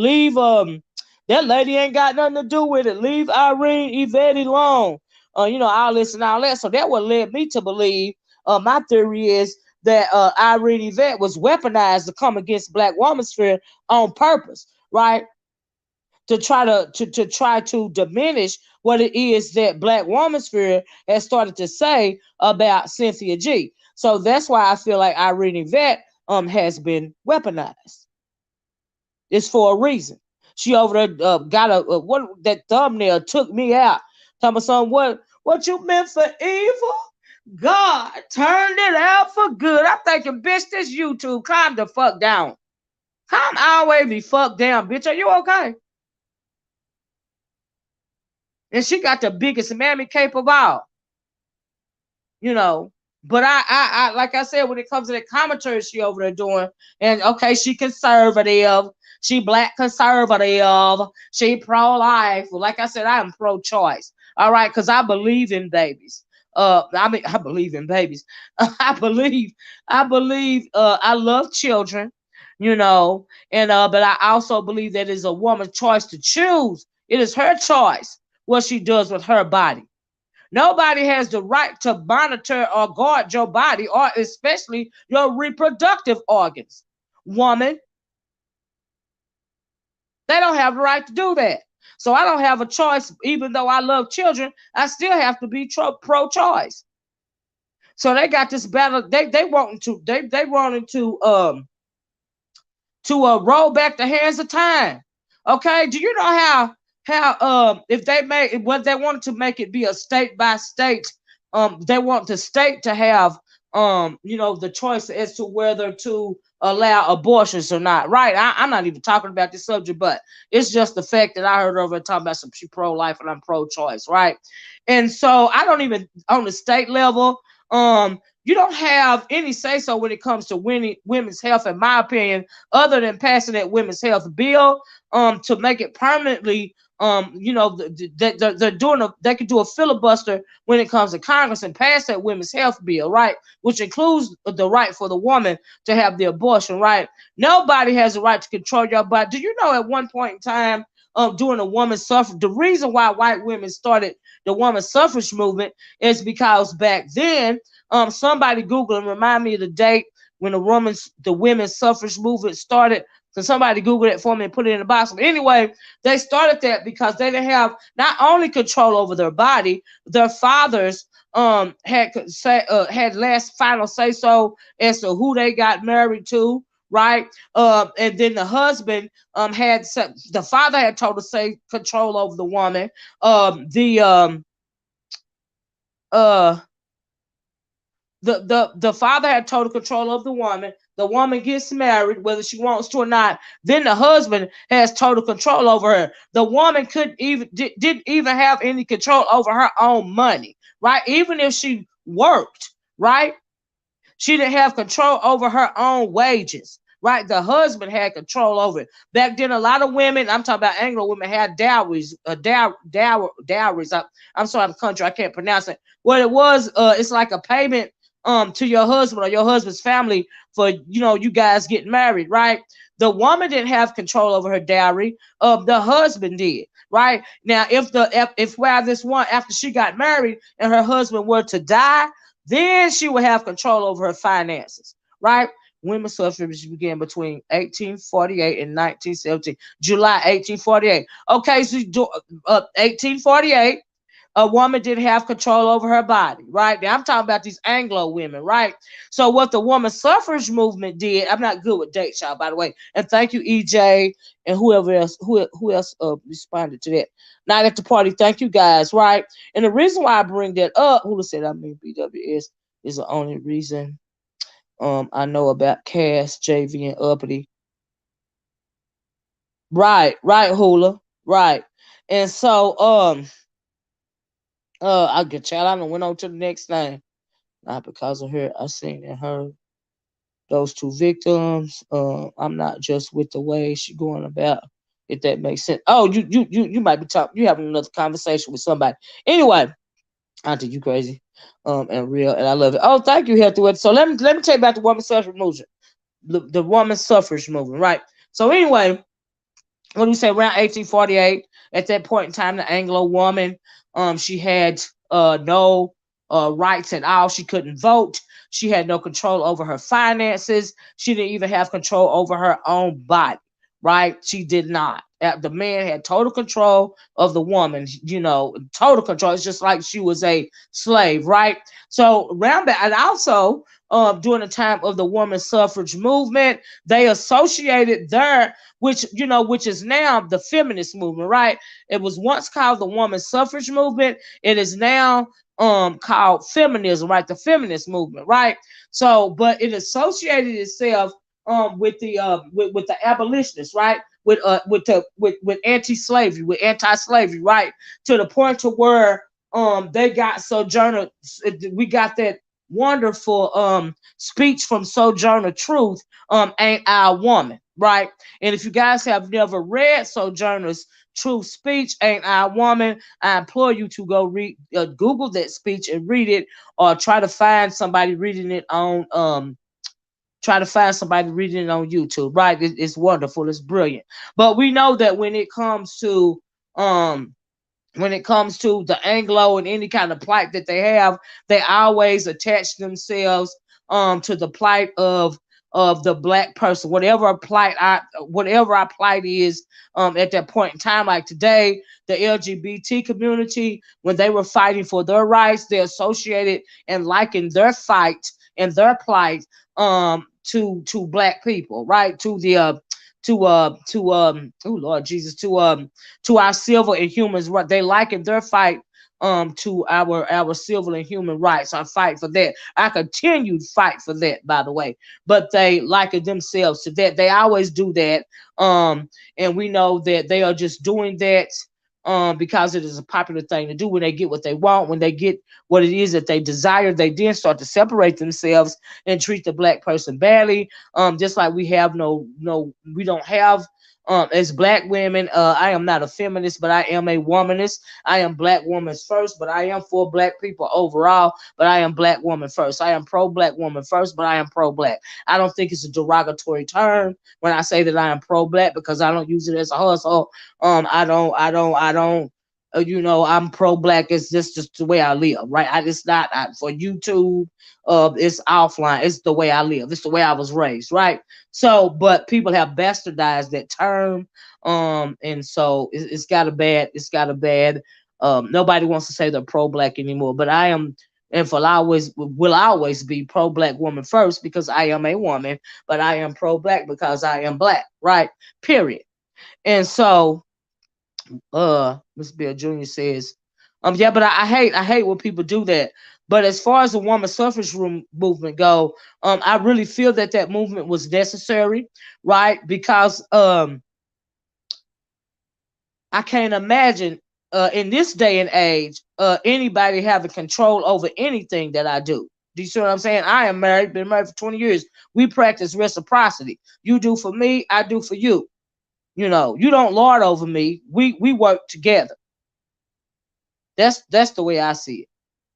that lady ain't got nothing to do with it. Leave Irene Yvette alone. You know, all this and all that. So that what led me to believe, my theory is that Irene Yvette was weaponized to come against Black Woman's Fair on purpose, right? To try to diminish what it is that Black Woman's Fair has started to say about Cynthia G. So that's why I feel like Irene Yvette has been weaponized. It's for a reason. She over there got what that thumbnail took me out. Talking about something, what you meant for evil? God turned it out for good. I'm thinking, bitch, this YouTube, calm the fuck down. Calm always be fucked down, bitch. Are you okay? And she got the biggest mammy cape of all. You know. But I like I said, when it comes to the commentary she over there doing, and okay, she conservative, she Black conservative, she pro-life. Well, like I said, I am pro-choice. All right, because I believe in babies. I believe in babies. I believe, I love children, you know, and but I also believe that it's a woman's choice to choose. It is her choice what she does with her body. Nobody has the right to monitor or guard your body, or especially your reproductive organs. Woman, they don't have the right to do that. So I don't have a choice. Even though I love children, I still have to be pro-choice. So they got this battle. They wanting to roll back the hands of time. Okay, do you know how if they made what they wanted to make it be a state by state, they want the state to have you know, the choice as to whether to allow abortions or not, right? I'm not even talking about this subject, but it's just the fact that I heard over talking about some she pro-life and I'm pro-choice, right? And so I don't even, on the state level, you don't have any say so when it comes to women's health, in my opinion, other than passing that women's health bill to make it permanently. You know, they're doing they could do a filibuster when it comes to Congress and pass that women's health bill, right? Which includes the right for the woman to have the abortion, right? Nobody has the right to control your body. Do you know at one point in time, during the woman suffrage. The reason why white women started the woman suffrage movement is because back then, somebody Google and remind me of the date when the women's suffrage movement started. So somebody Google it for me and put it in the box. But anyway, they started that because they didn't have not only control over their body, their fathers had last final say so as to who they got married to, right? And then the husband the father had total say control over the woman. Uh the father had total control of the woman. The woman gets married, whether she wants to or not. Then the husband has total control over her. The woman didn't even have any control over her own money, right? Even if she worked, right? She didn't have control over her own wages, right? The husband had control over it. Back then, a lot of women, I'm talking about Anglo women, had dowries. Dowries. I'm sorry, I'm country. I can't pronounce it. What it was, it's like a payment to your husband or your husband's family for you guys getting married, right? The woman didn't have control over her dowry. The husband did, right? Now, if while this one after she got married and her husband were to die, then she would have control over her finances, right? Women's suffrage began between 1848 and 1917, July 1848. Okay, so 1848, a woman didn't have control over her body, right? Now I'm talking about these Anglo women, right? So what the woman suffrage movement did, I'm not good with dates, y'all, by the way. And thank you, EJ, and whoever else, who else responded to that. Night at the party, thank you guys, right? And the reason why I bring that up, who said I mean BWS is the only reason I know about Cass, JV, and Uppity. Right, Hula, right. And so I get child. I went on to the next thing. Not because of her. I seen and heard those two victims. I'm not just with the way she going about. If that makes sense. Oh, you might be talking. You having another conversation with somebody. Anyway, Auntie, you crazy, and real, and I love it. Oh, thank you, Healthy. So let me tell you about the woman suffrage movement. The woman suffrage movement, right? So anyway, what do we say? Around 1848, at that point in time, the Anglo woman, she had no rights at all. She couldn't vote. She had no control over her finances. She didn't even have control over her own body, right? She did not. The man had total control of the woman, total control. It's just like she was a slave, right? So around that, and also during the time of the woman suffrage movement, they associated their which is now the feminist movement, right? It was once called the woman suffrage movement. It is now called feminism, right? The feminist movement, right? So, but it associated itself with the abolitionists, right? With anti-slavery, with anti-slavery, right? To the point to where they got Sojourner. We got that wonderful speech from Sojourner Truth, Ain't I a Woman, right? And if you guys have never read Sojourner's Truth speech, Ain't I a Woman, I implore you to go read, Google that speech and read it, or try to find somebody reading it on YouTube, right? It's wonderful, it's brilliant. But we know that when it comes to the Anglo and any kind of plight that they have, they always attach themselves to the plight of the black person, whatever our plight is at that point in time. Like today, the LGBT community, when they were fighting for their rights, they associated and likened their fight and their plight to black people, right? Oh Lord Jesus, to our civil and humans, right? They likened their fight to our civil and human rights. I fight for that. I continue to fight for that, by the way. But they liken themselves to that. They always do that. And we know that they are just doing that because it is a popular thing to do. When they get what they want, when they get what it is that they desire, they then start to separate themselves and treat the black person badly. Just like we don't have As black women, I am not a feminist, but I am a womanist. I am black woman's first, but I am for black people overall, but I am black woman first. I am pro black woman first, but I am pro black. I don't think it's a derogatory term when I say that I am pro black, because I don't use it as a hustle. I don't. I'm pro black. It's just the way I live, right? It's not for YouTube. It's offline. It's the way I live. It's the way I was raised, right? So, but people have bastardized that term, and so it's got a bad. It's got a bad. Nobody wants to say they're pro black anymore, but I am. And for always will always be pro black woman first, because I am a woman, but I am pro black because I am black, right? Period. And so Mr. Bill Jr. says, yeah, but I hate when people do that. But as far as the woman suffrage movement go, I really feel that that movement was necessary, right? Because I can't imagine in this day and age anybody having control over anything that I do. Do you see what I'm saying? I am married, been married for 20 years. We practice reciprocity. You do for me, I do for you. You don't lord over me. We work together. That's the way I see it.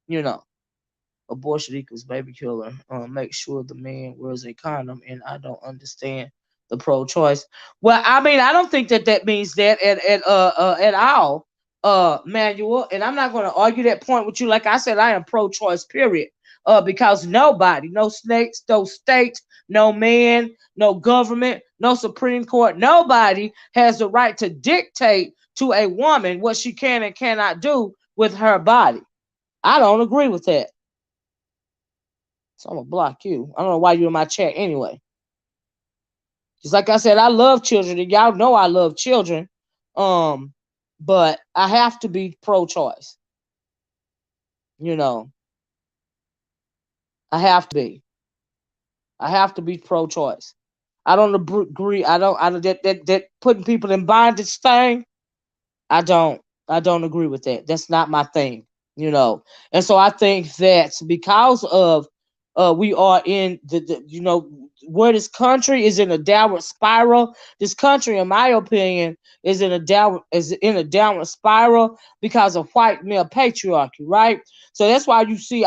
You know, abortion equals baby killer. Make sure the man wears a condom, and I don't understand the pro-choice. Well, I mean, I don't think that that means that at all, Manuel. And I'm not going to argue that point with you. Like I said, I am pro-choice. Period. Because nobody, no snakes, no state, no man, no government, no Supreme Court, nobody has the right to dictate to a woman what she can and cannot do with her body. I don't agree with that. So I'm gonna block you. I don't know why you're in my chat anyway. Just like I said, I love children, and y'all know I love children. But I have to be pro-choice. You know, I have to be. I have to be pro-choice. I don't agree. I don't that putting people in bondage thing. I don't. I don't agree with that. That's not my thing. And so I think that because of we are in the where this country is in a downward spiral. This country, in my opinion, is in a downward spiral because of white male patriarchy, right? So that's why you see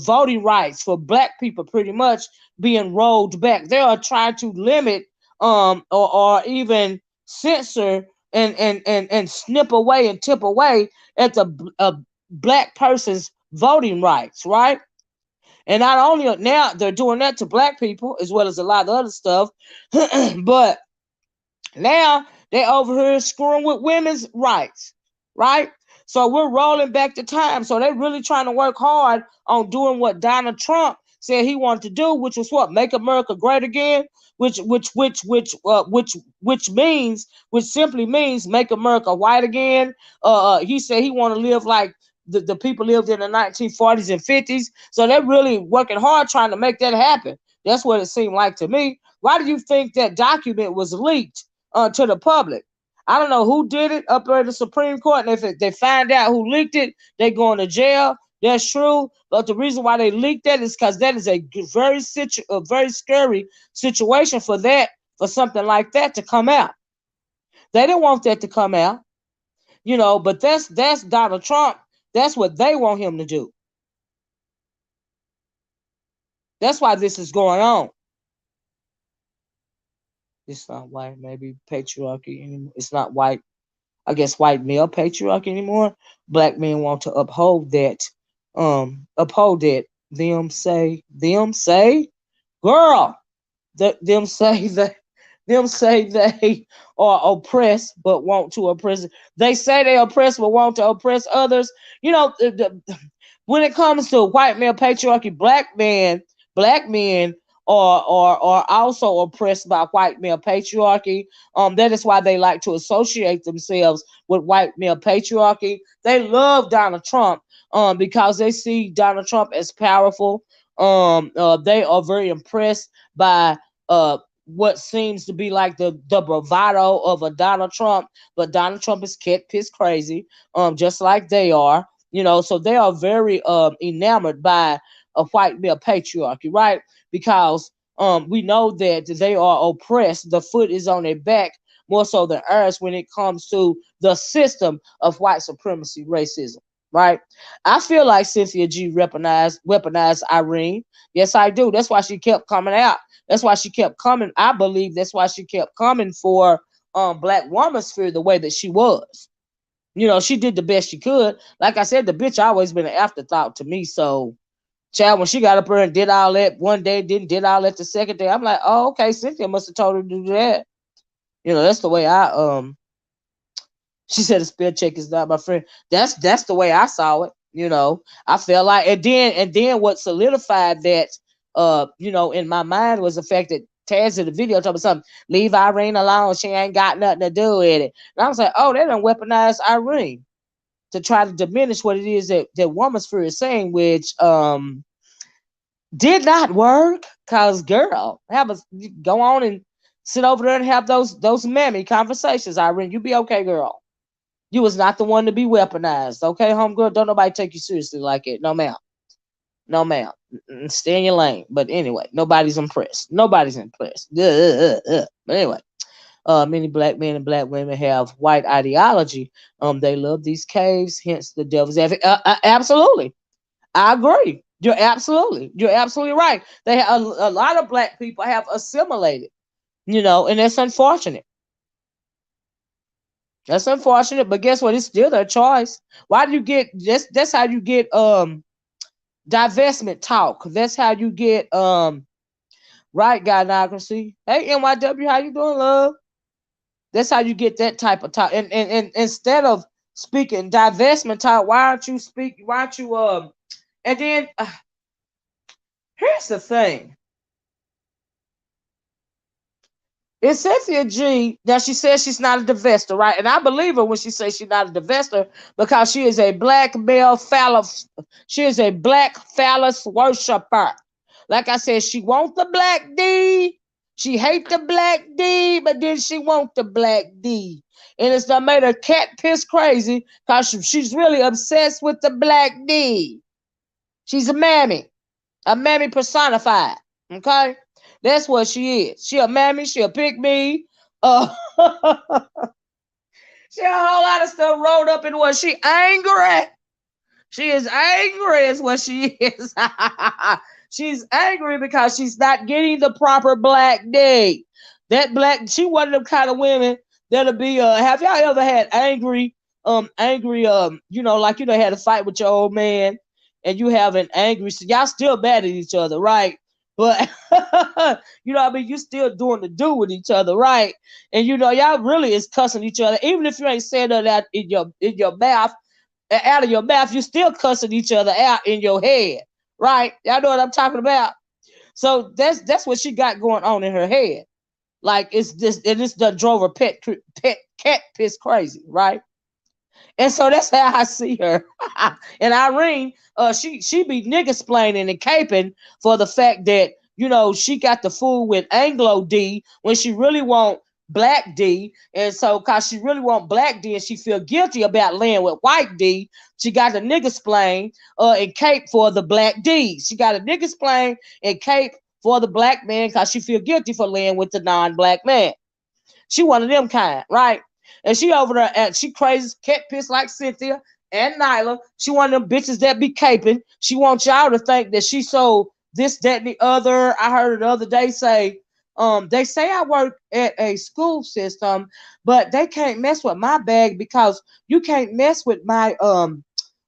voting rights for black people pretty much being rolled back. They are trying to limit or even censor and snip away and tip away at the black person's voting rights, right? And not only now they're doing that to black people as well as a lot of other stuff, but now they over here screwing with women's rights, right? So we're rolling back the time. So they're really trying to work hard on doing what Donald Trump said he wanted to do, which was what? Make America great again, which simply means make America white again. He said he want to live like the people lived in the 1940s and 50s. So they're really working hard trying to make that happen. That's what it seemed like to me. Why do you think that document was leaked to the public? I don't know who did it up there at the Supreme Court, and if they find out who leaked it, they going to jail. That's true, but the reason why they leaked that is because that is a very scary situation for something like that to come out. They didn't want that to come out, but that's Donald Trump. That's what they want him to do. That's why this is going on. It's not white, maybe patriarchy anymore. It's not white, I guess, white male patriarchy anymore. Black men want to uphold that. Uphold it. Them say, girl. Them say they are oppressed but want to oppress. They say they oppress but want to oppress others. When it comes to white male patriarchy, black men are also oppressed by white male patriarchy. That is why they like to associate themselves with white male patriarchy. They love Donald Trump because they see Donald Trump as powerful. They are very impressed by what seems to be like the bravado of a Donald Trump, but Donald Trump is cat piss crazy, just like they are. So they are very enamored by a white male patriarchy, right? Because we know that they are oppressed. The foot is on their back more so than ours when it comes to the system of white supremacy, racism. Right? I feel like Cynthia G weaponized Irene. Yes, I do. That's why she kept coming out. That's why she kept coming. I believe that's why she kept coming for Black Woman Sphere the way that she was. She did the best she could. Like I said, the bitch always been an afterthought to me. So, child, when she got up there and did all that one day, did all that the second day, I'm like, oh, okay, Cynthia must have told her to do that. That's the way she said a spell check is not my friend. That's the way I saw it. I felt like, and then what solidified that, in my mind was the fact that Taz in the video told me something. Leave Irene alone. She ain't got nothing to do with it. And I was like, oh, they done weaponized Irene to try to diminish what it is that Woman's Sphere is saying, which did not work. Cause girl, go on and sit over there and have those mammy conversations, Irene. You be okay, girl. You was not the one to be weaponized, okay, homegirl? Don't nobody take you seriously like it. No, ma'am. No, ma'am. Stay in your lane. But anyway, nobody's impressed. Nobody's impressed. But anyway, many Black men and Black women have white ideology. They love these caves, hence the devil's advocate. Absolutely. I agree. You're absolutely right. They have a lot of Black people have assimilated, and that's unfortunate. That's unfortunate, but guess what? It's still their choice. Why do you get that's how you get divestment talk. That's how you get right gynocracy. Hey NYW, how you doing, love? That's how you get that type of talk. And instead of speaking divestment talk, why aren't you and then here's the thing. It's Cynthia G. Now she says she's not a divester, right? And I believe her when she says she's not a divester because she is a black male phallus. She is a black phallus worshiper. Like I said, she wants the black D. She hate the black D, but then she want the black D. And it's done made her cat piss crazy because she's really obsessed with the black D. She's a mammy personified. Okay? That's what she is. She a mammy. She a pick me. She a whole lot of stuff rolled up in what she angry. She is angry is what she is. She's angry because she's not getting the proper black D. She one of them kind of women that'll be, have y'all ever had angry, like, had a fight with your old man and you have an angry, so y'all still mad at each other, right? But you still doing the do with each other, right? And y'all really is cussing each other, even if you ain't saying that out in your mouth, out of your mouth, you still cussing each other out in your head, right? Y'all know what I'm talking about. So that's what she got going on in her head. Like it's done drove her pet cat piss crazy, right? And so that's how I see her. And Irene, she be nigga-splaining and caping for the fact that, she got the fool with Anglo D when she really want black D. And so, cause she really want black D and she feel guilty about laying with white D, she got the nigga-splain and cape for the black D. She got a nigga-splain and cape for the black man cause she feel guilty for laying with the non-black man. She one of them kind, right? And she over there she crazy cat piss like Cynthia and Nyla. She one of them bitches that be caping. She wants y'all to think that she so this, that, and the other. I heard her the other day say, they say I work at a school system, but they can't mess with my bag because you can't mess with my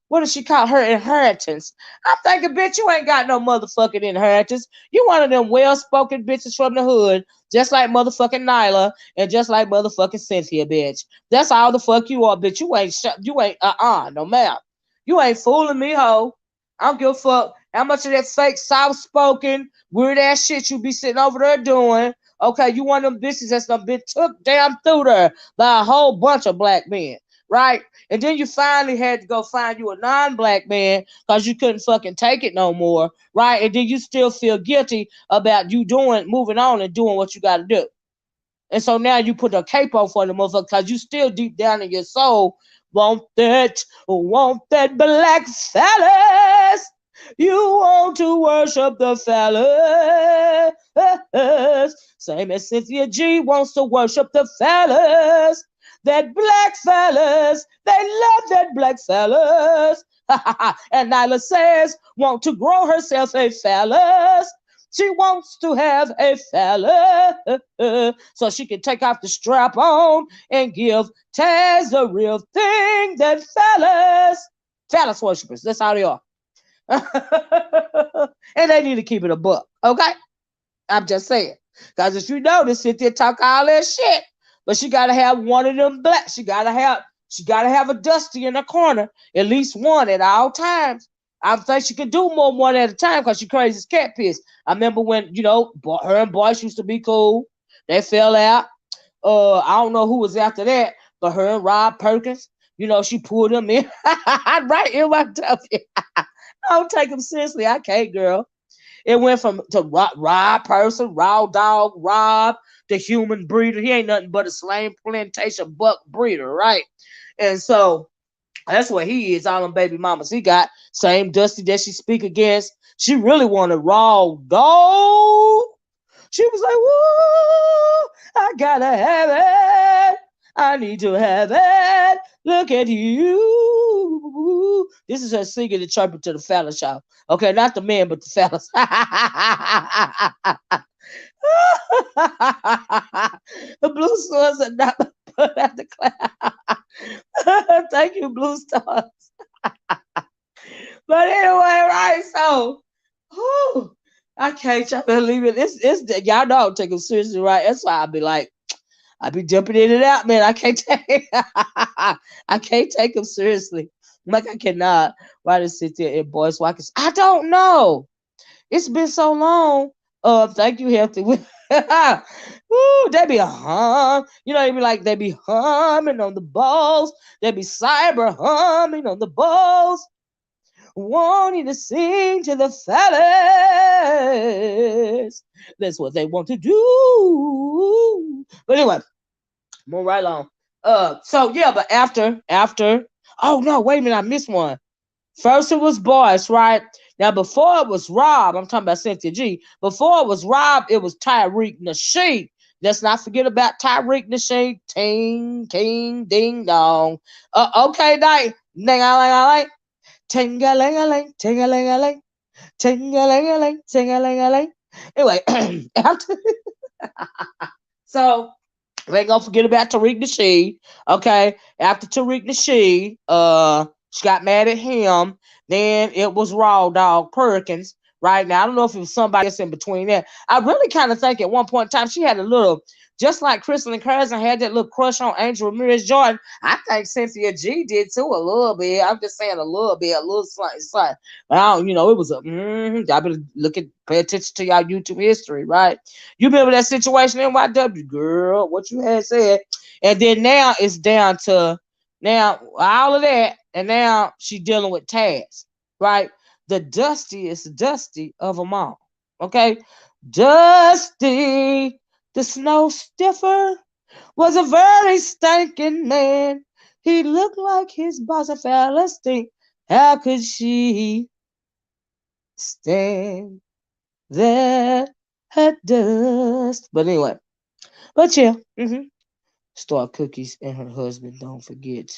what does she call her inheritance? I'm thinking, bitch, you ain't got no motherfucking inheritance. You one of them well-spoken bitches from the hood, just like motherfucking Nyla and just like motherfucking Cynthia, bitch. That's all the fuck you are, bitch. You ain't, no ma'am. You ain't fooling me, ho. I don't give a fuck how much of that fake, soft-spoken, weird-ass shit you be sitting over there doing. Okay, you one of them bitches that's done been took down through there by a whole bunch of black men. Right? And then you finally had to go find you a non-black man because you couldn't fucking take it no more. Right? And then you still feel guilty about you moving on and doing what you got to do. And so now you put a cape on for the motherfucker because you still deep down in your soul want that black phallus. You want to worship the fellas. Same as Cynthia G wants to worship the fellas. That black fellas. They love that black fellas. And Nyla says, want to grow herself a phallus. She wants to have a phallus so she can take off the strap on and give Taz the real thing that phallus worshippers. That's how they are. And they need to keep it a buck, okay? I'm just saying. Because if you notice, Cynthia talk all that shit, but she gotta have one of them black. She gotta have a Dusty in the corner, at least one at all times. I think she could do more one at a time because she crazy as cat piss. I remember when, her and Boyce used to be cool. They fell out. I don't know who was after that, but her and Rob Perkins, she pulled him in right in my W. I don't take him seriously. I can't, girl. It went from to Rob person, raw dog, Rob, the human breeder. He ain't nothing but a slain plantation buck breeder, right? And so that's what he is. All them baby mamas he got. Same Dusty that she speak against. She really wanted raw dog. She was like, woo, I gotta have it. I need to have it. Look at you. This is her singing the trumpet to the phallus, y'all. Okay, not the men, but the phallus. The blue stars are not put at the cloud. Thank you, blue stars. But anyway, right? So, whew, I can't try to believe it. It's y'all know I'm taking seriously, right? That's why I be like, I be jumping in and out, man. I can't take I can't take them seriously. Like I cannot. Why does sit there and Boyce Watkins? I don't know. It's been so long. Thank you, Healthy. Ooh, they be they be like they be humming on the balls. They be cyber humming on the balls. Wanting to sing to the fellas. That's what they want to do. But anyway, move right along. So yeah, but after, oh no, wait a minute, I missed one. First it was Boyce, right? Now before it was Rob, I'm talking about Cynthia G. Before it was Rob, it was Tyreek Nasheed. Let's not forget about Tyreek Nasheed. Ting, ting, ding dong. Okay, night. Ding-a-ling-a-ling. Ting-a-ling-a-ling, ting-a-ling-a-ling, ting-a-ling-a-ling, ting-a-ling-a-ling. Anyway, after so we ain't gonna forget about Tariq Nasheed. Okay, after Tariq Nasheed, she got mad at him. Then it was Raw Dog Perkins. Right now, I don't know if it was somebody else in between that. I really kind of think at one point in time she had a little, just like Crystal and Cousin had that little crush on Angel Ramirez Jordan. I think Cynthia G did too a little bit. I'm just saying a little bit, a little slight. But I don't, it was a. Y'all better pay attention to y'all YouTube history, right? You remember that situation in YW, girl? What you had said, and then now it's down to now all of that, and now she's dealing with Taz, right? The dustiest Dusty of them all. Okay? Dusty, the snow stiffer, was a very stinking man. He looked like his boss a Philistine. How could she stand that dust? But anyway, but yeah, Star Cookies and her husband, don't forget.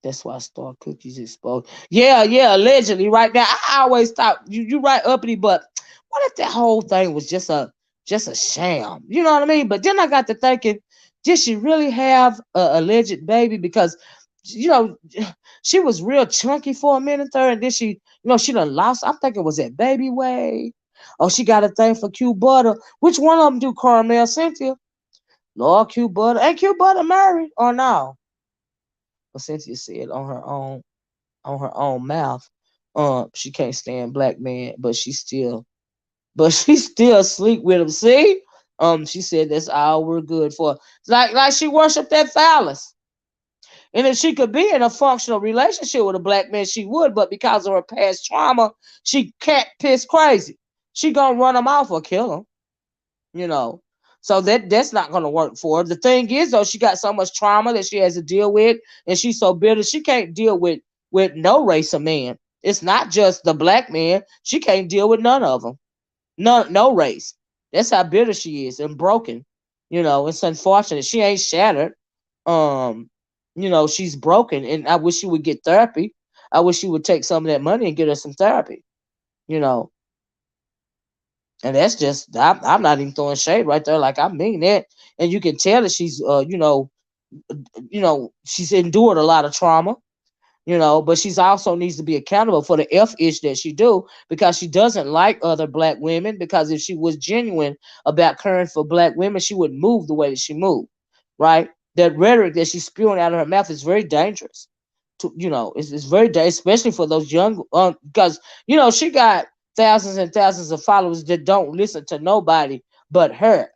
That's why Star Cookies exposed. Yeah, allegedly, right now. I always thought you right uppity, but what if that whole thing was just a sham? You know what I mean? But then I got to thinking, did she really have a alleged baby? Because she was real chunky for a minute there, and then she done lost. I'm thinking, was that baby weight? Oh, she got a thing for Q Butter. Which one of them do Carmel, Cynthia? Lord, Q Butter. Ain't Q Butter married or no? But Cynthia said on her own mouth, she can't stand black men, but she still sleep with him. See, she said that's all we're good for. Like she worshiped that phallus, and if she could be in a functional relationship with a black man, she would. But because of her past trauma, she can't piss crazy. She gonna run him off or kill him. So that's not gonna work for her. The thing is, though, she got so much trauma that she has to deal with, and she's so bitter she can't deal with no race of man. It's not just the black man. She can't deal with none of them. No race. That's how bitter she is and broken. It's unfortunate. She ain't shattered. Um, she's broken, and I wish she would get therapy. I wish she would take some of that money and get her some therapy. You know, and that's just I'm not even throwing shade right there. Like I mean that, and you can tell that she's she's endured a lot of trauma. But she's also needs to be accountable for the ish that she do, because she doesn't like other black women, because if she was genuine about caring for black women, she wouldn't move the way that she moved, right? That rhetoric that she's spewing out of her mouth is very dangerous. It's very dangerous, especially for those young, because she got thousands and thousands of followers that don't listen to nobody but her.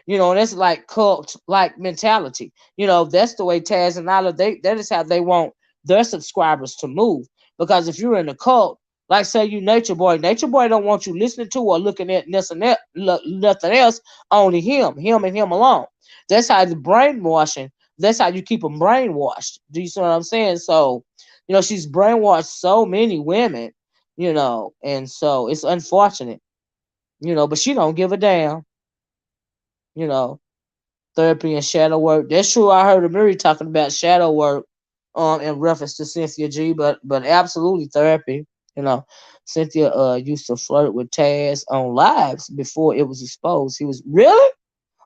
And that's like cult like mentality. That's the way Taz and Isla, that is how they want their subscribers to move. Because if you're in a cult, like say you Nature Boy don't want you listening to or looking at nothing else, only him and him alone. That's how the brainwashing. That's how you keep them brainwashed. Do you see what I'm saying? So, she's brainwashed so many women, and so it's unfortunate, but she don't give a damn, you know. Therapy and shadow work. That's true. I heard Amiri talking about shadow work in reference to Cynthia G, but absolutely therapy. You know, Cynthia used to flirt with Taz on lives before it was exposed. He was really.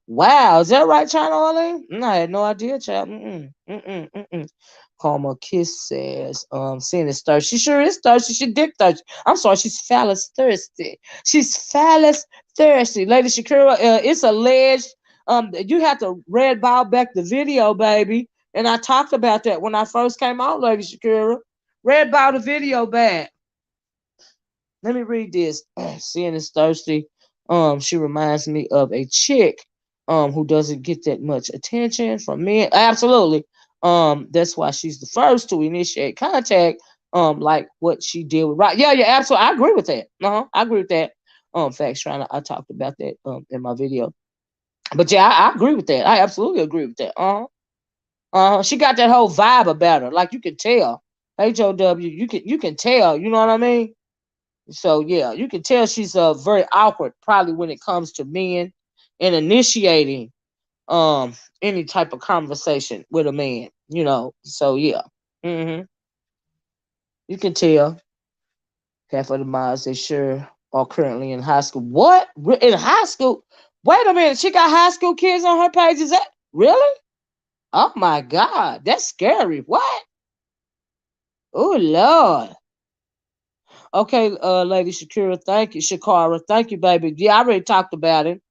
Wow, is that right, China Arlene? I had no idea, child. Karma Kiss says, seeing is thirsty. She sure is thirsty. She dick thirsty. I'm sorry, she's phallus thirsty. She's phallus thirsty. Lady Shakira, it's alleged. You have to red ball back the video, baby. And I talked about that when I first came out, Lady Shakira. Red ball the video back. Let me read this. Seeing is thirsty. She reminds me of a chick who doesn't get that much attention from men. Absolutely. That's why she's the first to initiate contact. Like what she did with right. Yeah, absolutely. I agree with that. I agree with that. Facts trying I talked about that in my video. But yeah, I agree with that. I absolutely agree with that. She got that whole vibe about her. Like you can tell. HOW, you can tell, you know what I mean? So yeah, you can tell she's very awkward probably when it comes to men and initiating any type of conversation with a man, So yeah. hmm You can tell half of the mods they sure are currently in high school. What? In high school? Wait a minute, she got high school kids on her page. Is that really? Oh my god, that's scary. What? Oh Lord. Okay, Lady Shakira, thank you. Shakara, thank you, baby. Yeah, I already talked about it.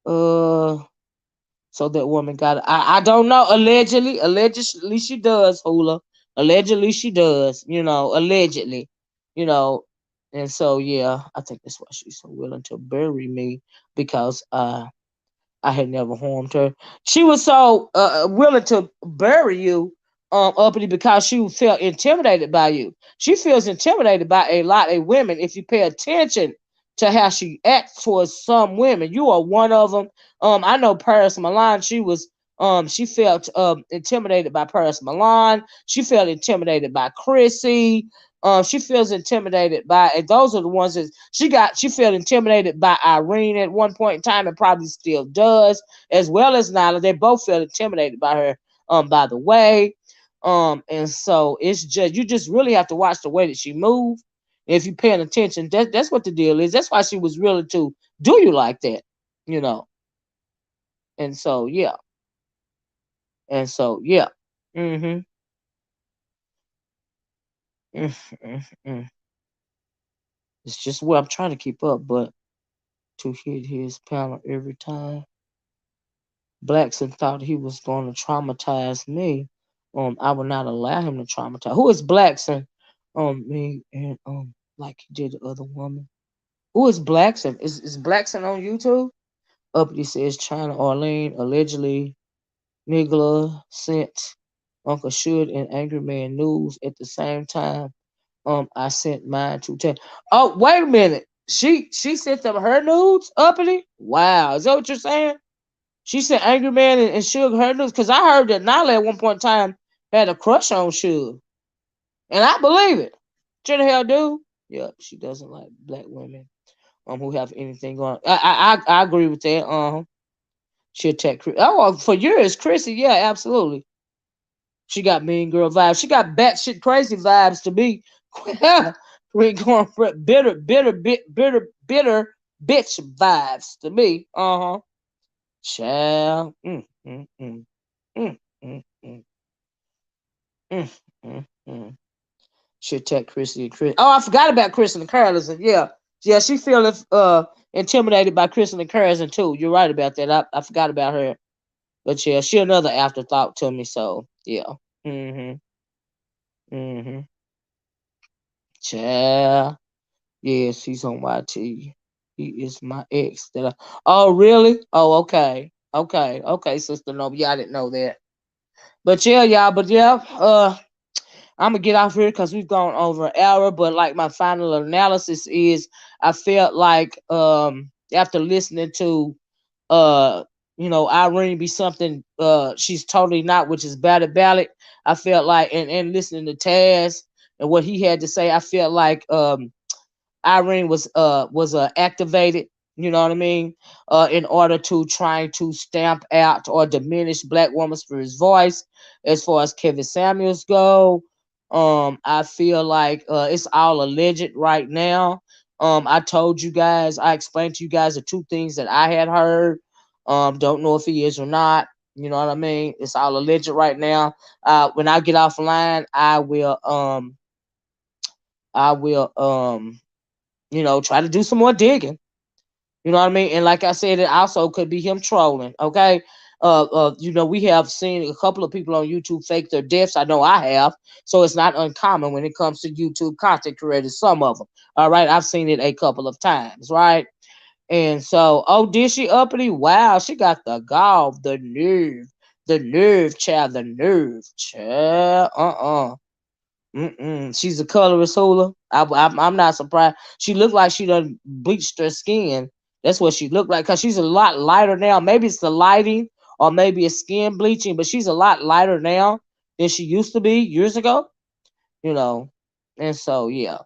Uh, so that woman got it. I don't know. Allegedly she does, Hula. Allegedly she does. Allegedly. You know, and so yeah, I think that's why she's so willing to bury me, because I had never harmed her. She was so willing to bury you, uppity, because she felt intimidated by you. She feels intimidated by a lot of women. If you pay attention to how she acts towards some women, you are one of them. I know Paris Milan. She felt intimidated by Paris Milan. She felt intimidated by Chrissy. She feels intimidated by, and those are the ones that she felt intimidated by Irene at one point in time, and probably still does, as well as Nyla. They both felt intimidated by her, by the way. And so it's just, you just really have to watch the way that she moves. If you're paying attention, that's what the deal is. That's why she was willing to do you like that, you know. And so yeah. And so yeah. Mm-hmm. Mm-hmm. It's just what I'm trying to keep up, but to hit his panel every time. Blackson thought he was going to traumatize me. I would not allow him to traumatize. Who is Blackson? Me and like he did the other woman. Who is Blackson? Is Blackson on YouTube? Uppity says China Arlene allegedly Nigla sent Uncle Should and Angry Man news at the same time. I sent mine to tell. Oh, wait a minute. She sent them her nudes, Uppity? Wow, is that what you're saying? She said Angry Man and Suge her nudes, because I heard that Nala at one point in time had a crush on Suge. And I believe it. Sure the hell do. Yeah, she doesn't like black women who have anything going. I agree with that. She'll take Chris. Oh, for years, Chrissy. Yeah, absolutely. She got mean girl vibes. She got batshit crazy vibes to me. We going for bitter bitch vibes to me. Child. Mm, mm, mm, mm, mm. She'll take Chrissy and Chris. Oh, I forgot about Kristen and Carlson. Yeah. Yeah, she feeling intimidated by Kristen and Carlson too. You're right about that. I forgot about her. But yeah, she another afterthought to me, so yeah. Mm-hmm. Mm-hmm. Child. Yes, he's on YT. He is my ex. Oh, really? Oh, okay. Okay. Okay, sister. No, yeah, I didn't know that. But yeah, y'all. But yeah, I'm gonna get off here because we've gone over an hour. But like my final analysis is, I felt like after listening to Irene be something she's totally not, which is bad about it. I felt like and listening to Taz and what he had to say, I felt like Irene was activated, you know what I mean, in order to trying to stamp out or diminish Black Woman Spirit's voice. As far as Kevin Samuels go, I feel like it's all alleged right now. I told you guys, I explained to you guys the two things that I had heard. Don't know if he is or not. You know what I mean? It's all alleged right now. When I get offline, I will try to do some more digging. You know what I mean? And like I said, it also could be him trolling. Okay. We have seen a couple of people on YouTube fake their deaths. I know I have. So it's not uncommon when it comes to YouTube content creators, some of them. All right. I've seen it a couple of times, right? And so, oh, did she uppity? Wow, she got the gall, the nerve, child, the nerve, child. She's a colorist hula. I'm not surprised. She looked like she done bleached her skin. That's what she looked like because she's a lot lighter now. Maybe it's the lighting or maybe it's skin bleaching, but she's a lot lighter now than she used to be years ago. You know, and so yeah.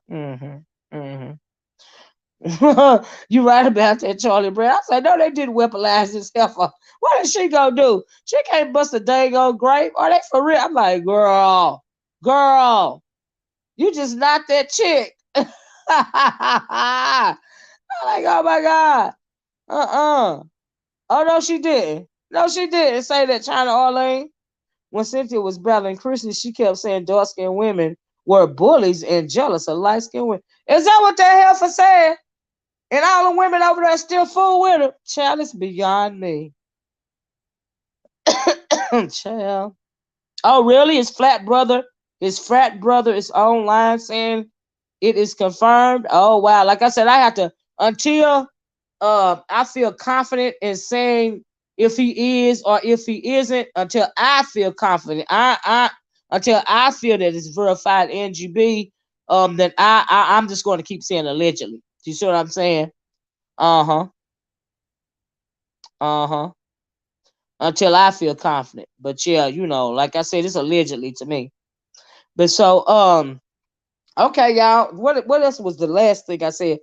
You right about that, Charlie Brown. I said, no, they didn't weaponize this heifer. What is she gonna do? She can't bust a dang old grape. Are they for real? I'm like, girl. You just not that chick. I'm like, oh my God. Oh no, she didn't. No, she didn't say that, China Arlene. When Cynthia was battling Chrissy, she kept saying dark skinned women were bullies and jealous of light skinned women. Is that what that heifer said? And all the women over there still fool with her. Child, it's beyond me. Child. Oh, really? His frat brother is online saying it is confirmed. Oh wow. Like I said, I have to until I feel confident in saying if he is or if he isn't, until I feel confident. Until I feel that it's verified NGB, then I'm just going to keep saying allegedly. Do you see what I'm saying? Uh-huh. Uh-huh. Until I feel confident. But yeah, like I said, it's allegedly to me. But so okay, y'all. What else was the last thing I said?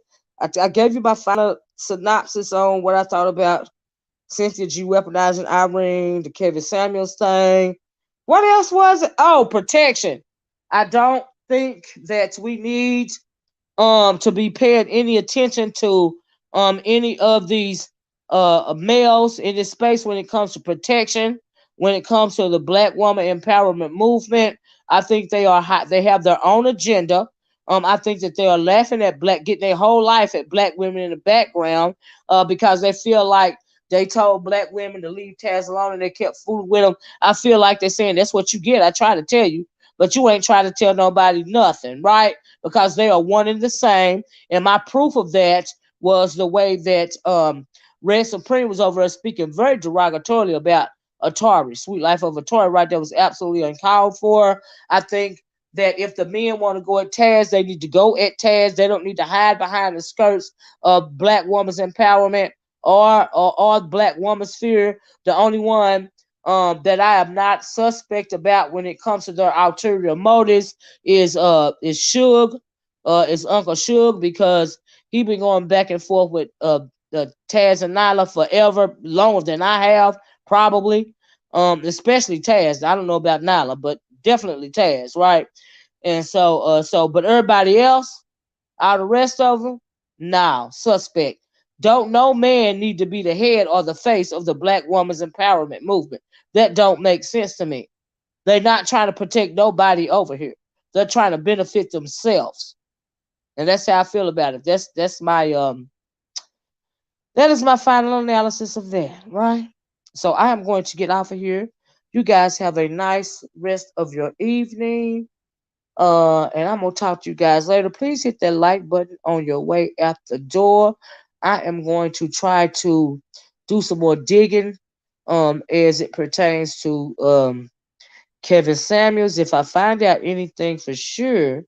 I gave you my final synopsis on what I thought about Cynthia G weaponizing Irene, the Kevin Samuels thing. What else was it? Oh, protection. I don't think that we need to be paying any attention to any of these males in this space when it comes to protection, when it comes to the Black woman empowerment movement. I think they are hot. They have their own agenda. I think that they are laughing at getting their whole life at Black women in the background because they feel like they told Black women to leave Taz alone and they kept fooling with them. I feel like they're saying that's what you get. I try to tell you, but you ain't trying to tell nobody nothing, right? Because they are one and the same. And my proof of that was the way that Red Supreme was over there speaking very derogatorily about Atari, Sweet Life of Atari, right? That was absolutely uncalled for. I think that if the men want to go at Taz, they need to go at Taz. They don't need to hide behind the skirts of Black woman's empowerment or Black woman's fear. The only one that I am not suspect about when it comes to their ulterior motives is Suge, is Uncle Suge, because he been going back and forth with the Taz and Nyla forever, longer than I have probably. Especially Taz. I don't know about Nyla, but definitely Taz, right? And but everybody else, all the rest of them, nah, suspect. Don't no man need to be the head or the face of the black woman's empowerment movement. That don't make sense to me. They're not trying to protect nobody over here. They're trying to benefit themselves. And that's how I feel about it. That's my that is my final analysis of that, right? So I am going to get off of here. You guys have a nice rest of your evening. And I'm gonna talk to you guys later. Please hit that like button on your way out the door. I am going to try to do some more digging as it pertains to Kevin Samuels. If I find out anything for sure,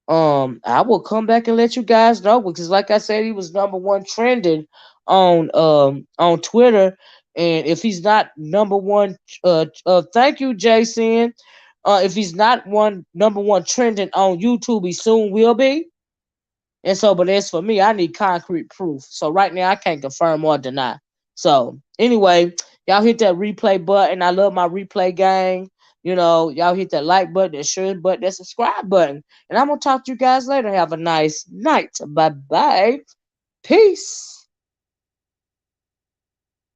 I will come back and let you guys know, because like I said, he was number one trending on Twitter. And if he's not number one, thank you, Jason. If he's not number one trending on YouTube, he soon will be. And so, but as for me, I need concrete proof. So right now, I can't confirm or deny. So anyway, y'all hit that replay button. I love my replay gang. You know, y'all hit that like button, that share button, that subscribe button. And I'm gonna talk to you guys later. Have a nice night. Bye bye. Peace.